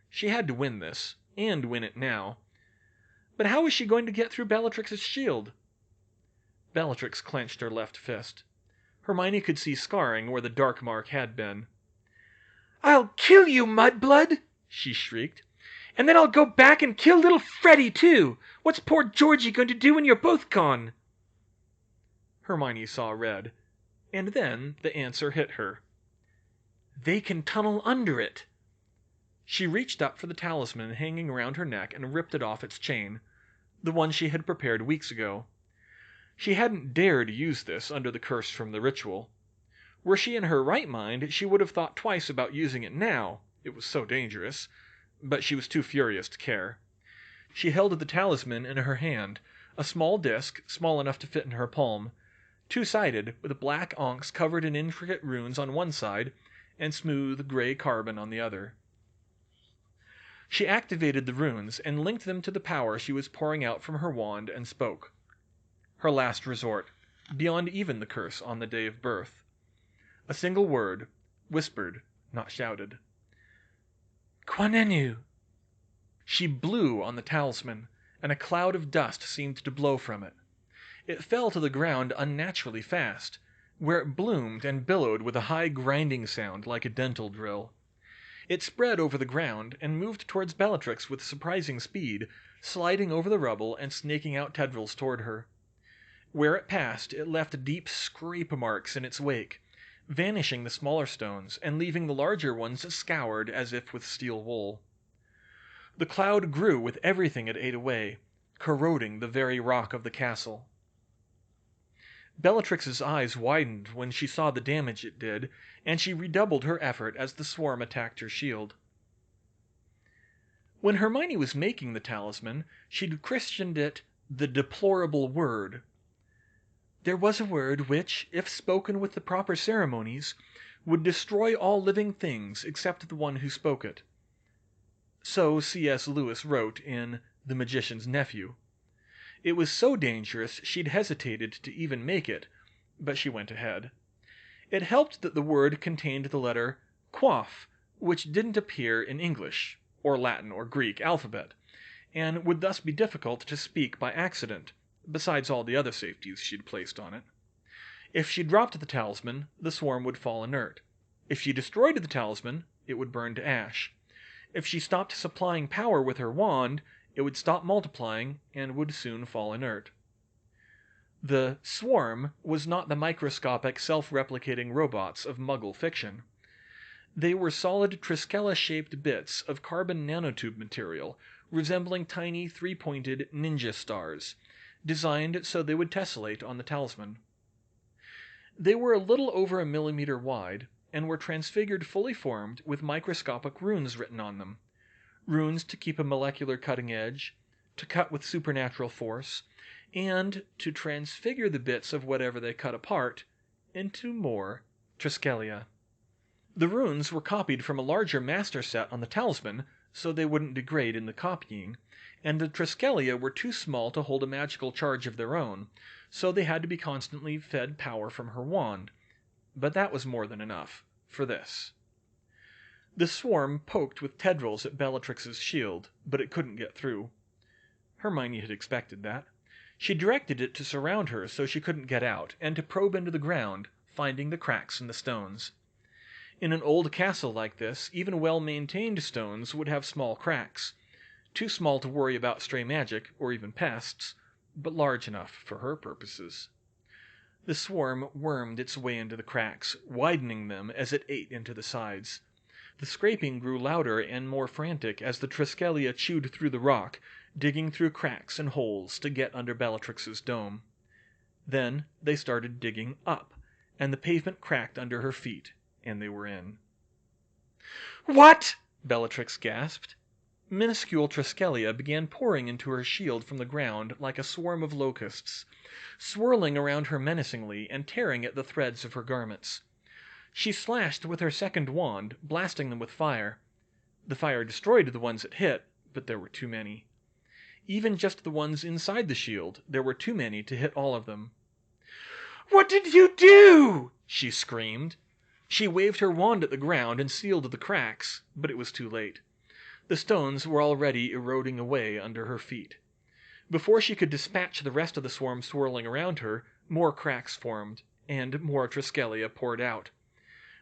She had to win this, and win it now. But how was she going to get through Bellatrix's shield? Bellatrix clenched her left fist. Hermione could see scarring where the dark mark had been. I'll kill you, Mudblood! She shrieked. And then I'll go back and kill little Freddy, too! What's poor Georgie going to do when you're both gone? Hermione saw red, and then the answer hit her. They can tunnel under it. She reached up for the talisman hanging around her neck and ripped it off its chain, the one she had prepared weeks ago. She hadn't dared use this under the curse from the ritual. Were she in her right mind, she would have thought twice about using it now. It was so dangerous. But she was too furious to care. She held the talisman in her hand, a small disc small enough to fit in her palm, two-sided, with black onks covered in intricate runes on one side and smooth gray carbon on the other. She activated the runes and linked them to the power she was pouring out from her wand and spoke. Her last resort, beyond even the curse on the day of birth. A single word, whispered, not shouted. Quanenu! She blew on the talisman, and a cloud of dust seemed to blow from it. It fell to the ground unnaturally fast, where it bloomed and billowed with a high grinding sound like a dental drill. It spread over the ground and moved towards Bellatrix with surprising speed, sliding over the rubble and snaking out tendrils toward her. Where it passed, it left deep scrape marks in its wake, vanishing the smaller stones and leaving the larger ones scoured as if with steel wool. The cloud grew with everything it ate away, corroding the very rock of the castle. Bellatrix's eyes widened when she saw the damage it did, and she redoubled her effort as the swarm attacked her shield. When Hermione was making the talisman, she'd christened it the deplorable word. There was a word which, if spoken with the proper ceremonies, would destroy all living things except the one who spoke it. So C.S. Lewis wrote in The Magician's Nephew. It was so dangerous she'd hesitated to even make it, but she went ahead. It helped that the word contained the letter quaff, which didn't appear in English, or Latin or Greek alphabet, and would thus be difficult to speak by accident, besides all the other safeties she'd placed on it. If she dropped the talisman, the swarm would fall inert. If she destroyed the talisman, it would burn to ash. If she stopped supplying power with her wand, it would stop multiplying and would soon fall inert. The swarm was not the microscopic, self-replicating robots of Muggle fiction. They were solid Triskela-shaped bits of carbon nanotube material, resembling tiny three-pointed ninja stars, designed so they would tessellate on the talisman. They were a little over a millimeter wide, and were transfigured fully formed with microscopic runes written on them. Runes to keep a molecular cutting edge, to cut with supernatural force, and to transfigure the bits of whatever they cut apart into more Triskelia. The runes were copied from a larger master set on the talisman, so they wouldn't degrade in the copying, and the Triskelia were too small to hold a magical charge of their own, so they had to be constantly fed power from her wand. But that was more than enough for this. The swarm poked with tendrils at Bellatrix's shield, but it couldn't get through. Hermione had expected that. She directed it to surround her so she couldn't get out, and to probe into the ground, finding the cracks in the stones. In an old castle like this, even well-maintained stones would have small cracks, too small to worry about stray magic or even pests, but large enough for her purposes. The swarm wormed its way into the cracks, widening them as it ate into the sides. The scraping grew louder and more frantic as the Triskelia chewed through the rock, digging through cracks and holes to get under Bellatrix's dome. Then they started digging up, and the pavement cracked under her feet, and they were in. "What?" Bellatrix gasped. Minuscule Triskalia began pouring into her shield from the ground like a swarm of locusts, swirling around her menacingly and tearing at the threads of her garments. She slashed with her second wand, blasting them with fire. The fire destroyed the ones it hit, but there were too many. Even just the ones inside the shield, there were too many to hit all of them. "What did you do?" she screamed. She waved her wand at the ground and sealed the cracks, but it was too late. The stones were already eroding away under her feet. Before she could dispatch the rest of the swarm swirling around her, more cracks formed, and more Triskalia poured out.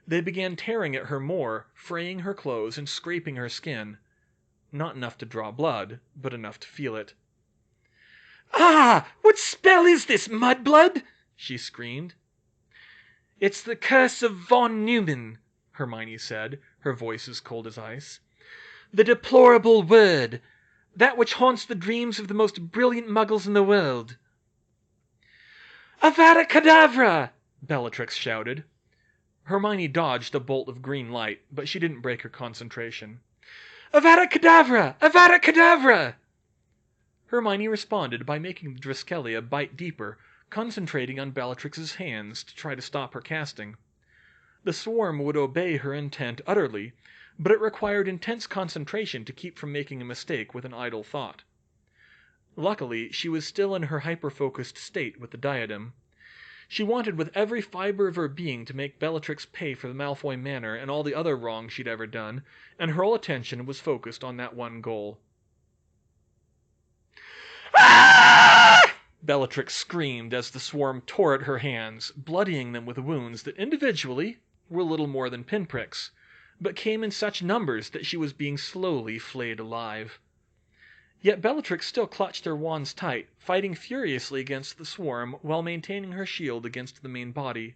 They began tearing at her more, fraying her clothes and scraping her skin. Not enough to draw blood, but enough to feel it. "Ah! What spell is this, mudblood?" she screamed. "It's the curse of von Neumann," Hermione said, her voice as cold as ice. "The deplorable word. That which haunts the dreams of the most brilliant muggles in the world." "Avada Kedavra!" Bellatrix shouted. Hermione dodged a bolt of green light, but she didn't break her concentration. "Avada Kedavra! Avada Kedavra!" Hermione responded by making the Triskalia bite deeper, concentrating on Bellatrix's hands to try to stop her casting. The swarm would obey her intent utterly, but it required intense concentration to keep from making a mistake with an idle thought. Luckily, she was still in her hyper-focused state with the diadem. She wanted with every fiber of her being to make Bellatrix pay for the Malfoy Manor and all the other wrong she'd ever done, and her whole attention was focused on that one goal. "Ah!" Bellatrix screamed as the swarm tore at her hands, bloodying them with wounds that individually were little more than pinpricks, but came in such numbers that she was being slowly flayed alive. Yet Bellatrix still clutched her wands tight, fighting furiously against the swarm while maintaining her shield against the main body.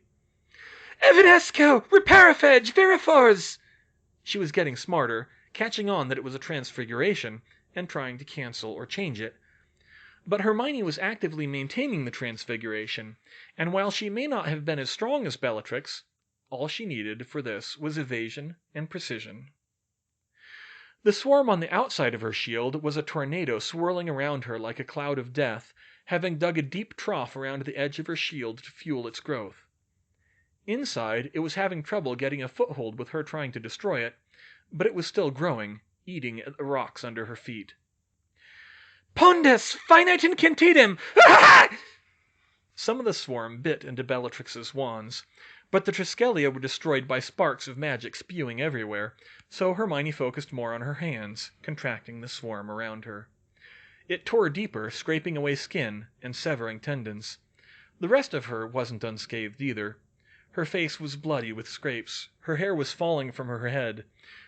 "Evanesco! Reparafage! Verifors!" She was getting smarter, catching on that it was a transfiguration, and trying to cancel or change it. But Hermione was actively maintaining the transfiguration, and while she may not have been as strong as Bellatrix, all she needed for this was evasion and precision. The swarm on the outside of her shield was a tornado swirling around her like a cloud of death, having dug a deep trough around the edge of her shield to fuel its growth. Inside, it was having trouble getting a foothold with her trying to destroy it, but it was still growing, eating at the rocks under her feet. "Pondas! Finite incantatem! Ah!" Some of the swarm bit into Bellatrix's wands, but the Triskalia were destroyed by sparks of magic spewing everywhere, so Hermione focused more on her hands, contracting the swarm around her. It tore deeper, scraping away skin and severing tendons. The rest of her wasn't unscathed either. Her face was bloody with scrapes, her hair was falling from her head,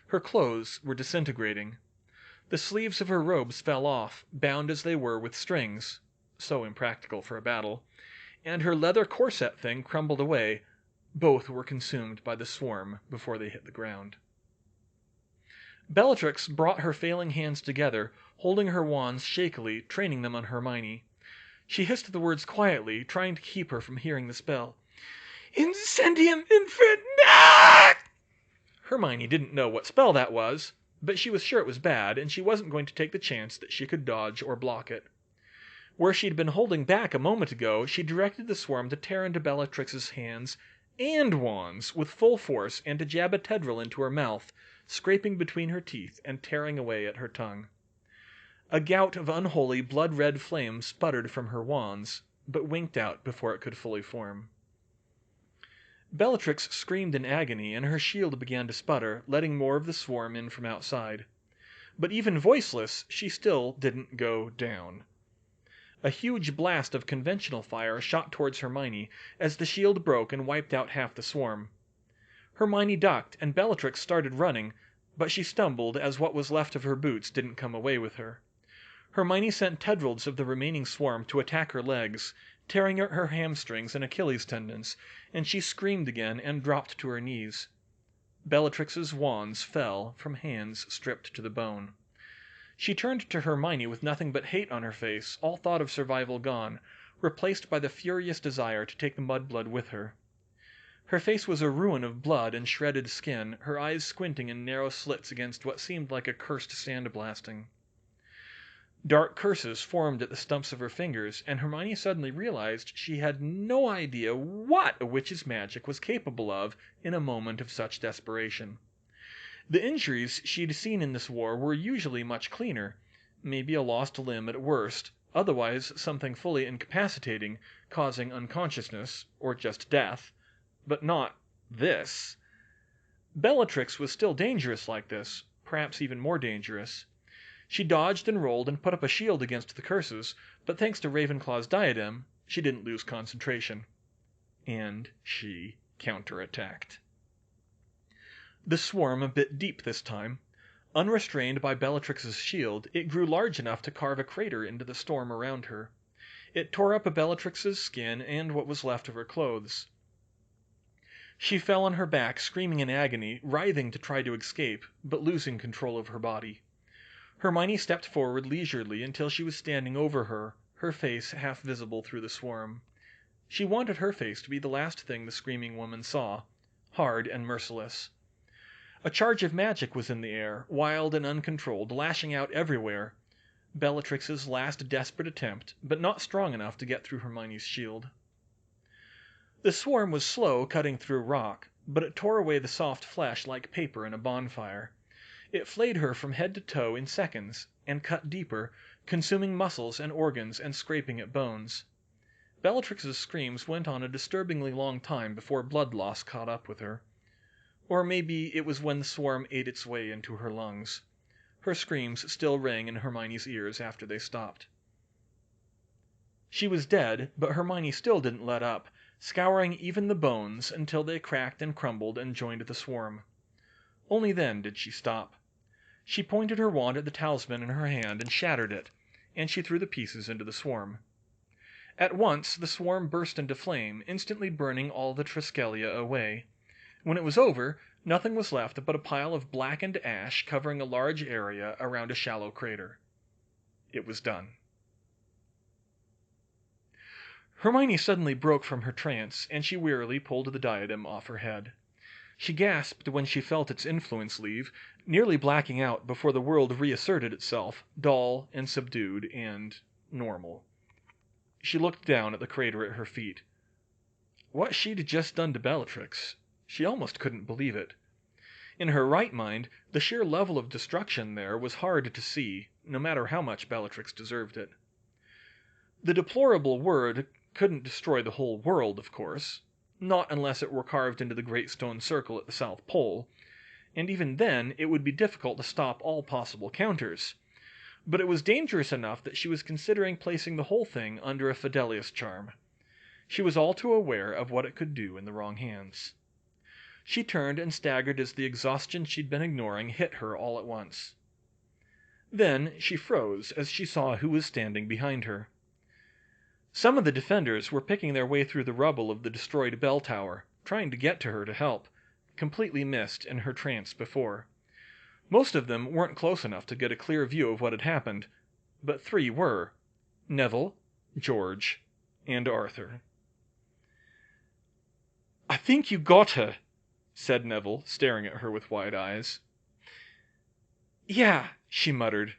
her clothes were disintegrating. The sleeves of her robes fell off, bound as they were with strings, so impractical for a battle, and her leather corset thing crumbled away. Both were consumed by the swarm before they hit the ground. Bellatrix brought her failing hands together, holding her wands shakily, training them on Hermione. She hissed the words quietly, trying to keep her from hearing the spell. "Incendium infernae!" Hermione didn't know what spell that was, but she was sure it was bad, and she wasn't going to take the chance that she could dodge or block it. Where she'd been holding back a moment ago, she directed the swarm to tear into Bellatrix's hands and wands with full force and to jab a tendril into her mouth, scraping between her teeth and tearing away at her tongue. A gout of unholy blood-red flame sputtered from her wands, but winked out before it could fully form. Bellatrix screamed in agony, and her shield began to sputter, letting more of the swarm in from outside. But even voiceless, she still didn't go down. A huge blast of conventional fire shot towards Hermione as the shield broke and wiped out half the swarm. Hermione ducked, and Bellatrix started running, but she stumbled as what was left of her boots didn't come away with her. Hermione sent tendrils of the remaining swarm to attack her legs, tearing at her hamstrings and Achilles tendons, and she screamed again and dropped to her knees. Bellatrix's wands fell from hands stripped to the bone. She turned to Hermione with nothing but hate on her face, all thought of survival gone, replaced by the furious desire to take the mudblood with her. Her face was a ruin of blood and shredded skin, her eyes squinting in narrow slits against what seemed like a cursed sandblasting. Dark curses formed at the stumps of her fingers, and Hermione suddenly realized she had no idea what a witch's magic was capable of in a moment of such desperation. The injuries she'd seen in this war were usually much cleaner, maybe a lost limb at worst, otherwise something fully incapacitating, causing unconsciousness, or just death, but not this. Bellatrix was still dangerous like this, perhaps even more dangerous. She dodged and rolled and put up a shield against the curses, but thanks to Ravenclaw's diadem, she didn't lose concentration. And she counterattacked. The swarm bit deep this time. Unrestrained by Bellatrix's shield, it grew large enough to carve a crater into the storm around her. It tore up Bellatrix's skin and what was left of her clothes. She fell on her back, screaming in agony, writhing to try to escape, but losing control of her body. Hermione stepped forward leisurely until she was standing over her, her face half visible through the swarm. She wanted her face to be the last thing the screaming woman saw, hard and merciless. A charge of magic was in the air, wild and uncontrolled, lashing out everywhere. Bellatrix's last desperate attempt, but not strong enough to get through Hermione's shield. The swarm was slow cutting through rock, but it tore away the soft flesh like paper in a bonfire. It flayed her from head to toe in seconds, and cut deeper, consuming muscles and organs and scraping at bones. Bellatrix's screams went on a disturbingly long time before blood loss caught up with her. Or maybe it was when the swarm ate its way into her lungs. Her screams still rang in Hermione's ears after they stopped. She was dead, but Hermione still didn't let up, scouring even the bones until they cracked and crumbled and joined the swarm. Only then did she stop. She pointed her wand at the talisman in her hand and shattered it, and she threw the pieces into the swarm. At once the swarm burst into flame, instantly burning all the Triskalia away. When it was over, nothing was left but a pile of blackened ash covering a large area around a shallow crater. It was done. Hermione suddenly broke from her trance, and she wearily pulled the diadem off her head. She gasped when she felt its influence leave, nearly blacking out before the world reasserted itself, dull and subdued and normal. She looked down at the crater at her feet. What she'd just done to Bellatrix, she almost couldn't believe it. In her right mind, the sheer level of destruction there was hard to see, no matter how much Bellatrix deserved it. The deplorable word couldn't destroy the whole world, of course. Not unless it were carved into the Great Stone Circle at the South Pole, and even then it would be difficult to stop all possible counters. But it was dangerous enough that she was considering placing the whole thing under a Fidelius charm. She was all too aware of what it could do in the wrong hands. She turned and staggered as the exhaustion she'd been ignoring hit her all at once. Then she froze as she saw who was standing behind her. Some of the defenders were picking their way through the rubble of the destroyed bell tower, trying to get to her to help, completely missed in her trance before. Most of them weren't close enough to get a clear view of what had happened, but 3 were: Neville, George, and Arthur. "I think you got her," said Neville, staring at her with wide eyes. "Yeah," she muttered.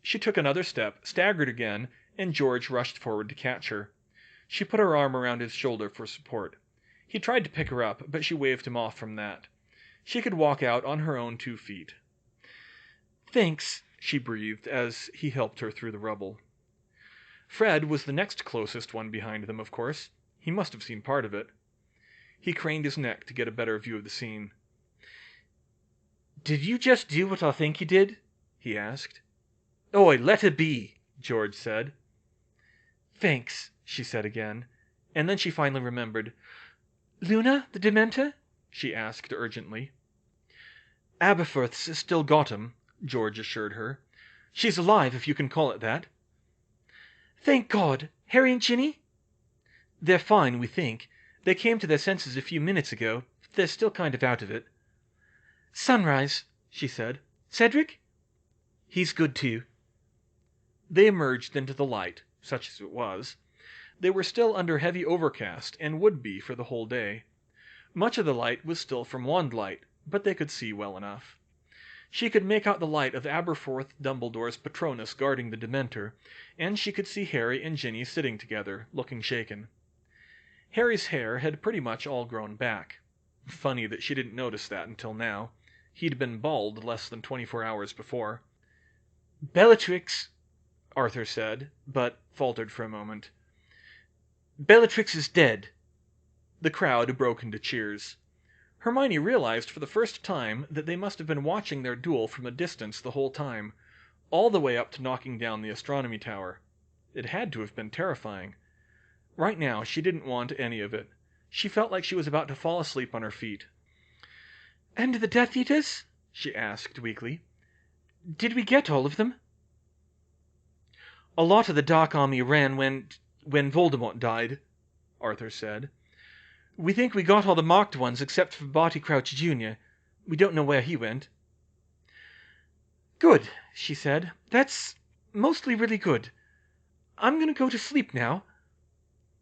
She took another step, staggered again, and George rushed forward to catch her. She put her arm around his shoulder for support. He tried to pick her up, but she waved him off from that. She could walk out on her own 2 feet. "Thanks," she breathed as he helped her through the rubble. Fred was the next closest one behind them, of course. He must have seen part of it. He craned his neck to get a better view of the scene. "Did you just do what I think you did?" he asked. "Oi, let her be," George said. "Thanks," she said again, and then she finally remembered. "Luna, the Dementor?" she asked urgently. "Aberforth's still got him," George assured her. "She's alive, if you can call it that." "Thank God! Harry and Ginny?" "They're fine, we think. They came to their senses a few minutes ago. They're still kind of out of it." "Sunrise," she said. "Cedric?" "He's good too." They emerged into the light, such as it was. They were still under heavy overcast, and would be for the whole day. Much of the light was still from wand light, but they could see well enough. She could make out the light of Aberforth Dumbledore's Patronus guarding the Dementor, and she could see Harry and Ginny sitting together, looking shaken. Harry's hair had pretty much all grown back. Funny that she didn't notice that until now. He'd been bald less than 24 hours before. "Bellatrix," Arthur said, but faltered for a moment. "Bellatrix is dead." The crowd broke into cheers. Hermione realized for the first time that they must have been watching their duel from a distance the whole time, all the way up to knocking down the astronomy tower. It had to have been terrifying. Right now, she didn't want any of it. She felt like she was about to fall asleep on her feet. "And the Death Eaters?" she asked weakly. "Did we get all of them?" "A lot of the Dark Army ran when Voldemort died," Arthur said. "We think we got all the marked ones except for Barty Crouch Jr. We don't know where he went." "Good," she said. "That's mostly really good. I'm going to go to sleep now."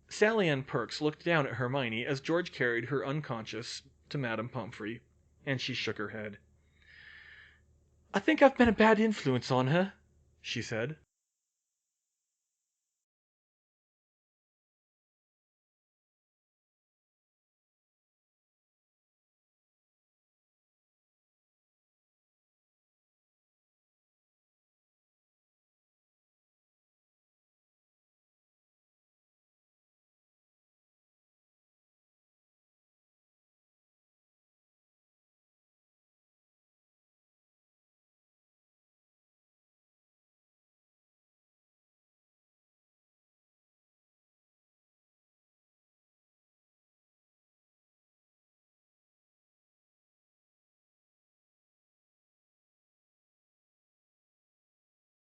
Sally Ann Perks looked down at Hermione as George carried her unconscious to Madame Pomfrey, and she shook her head. "I think I've been a bad influence on her," she said.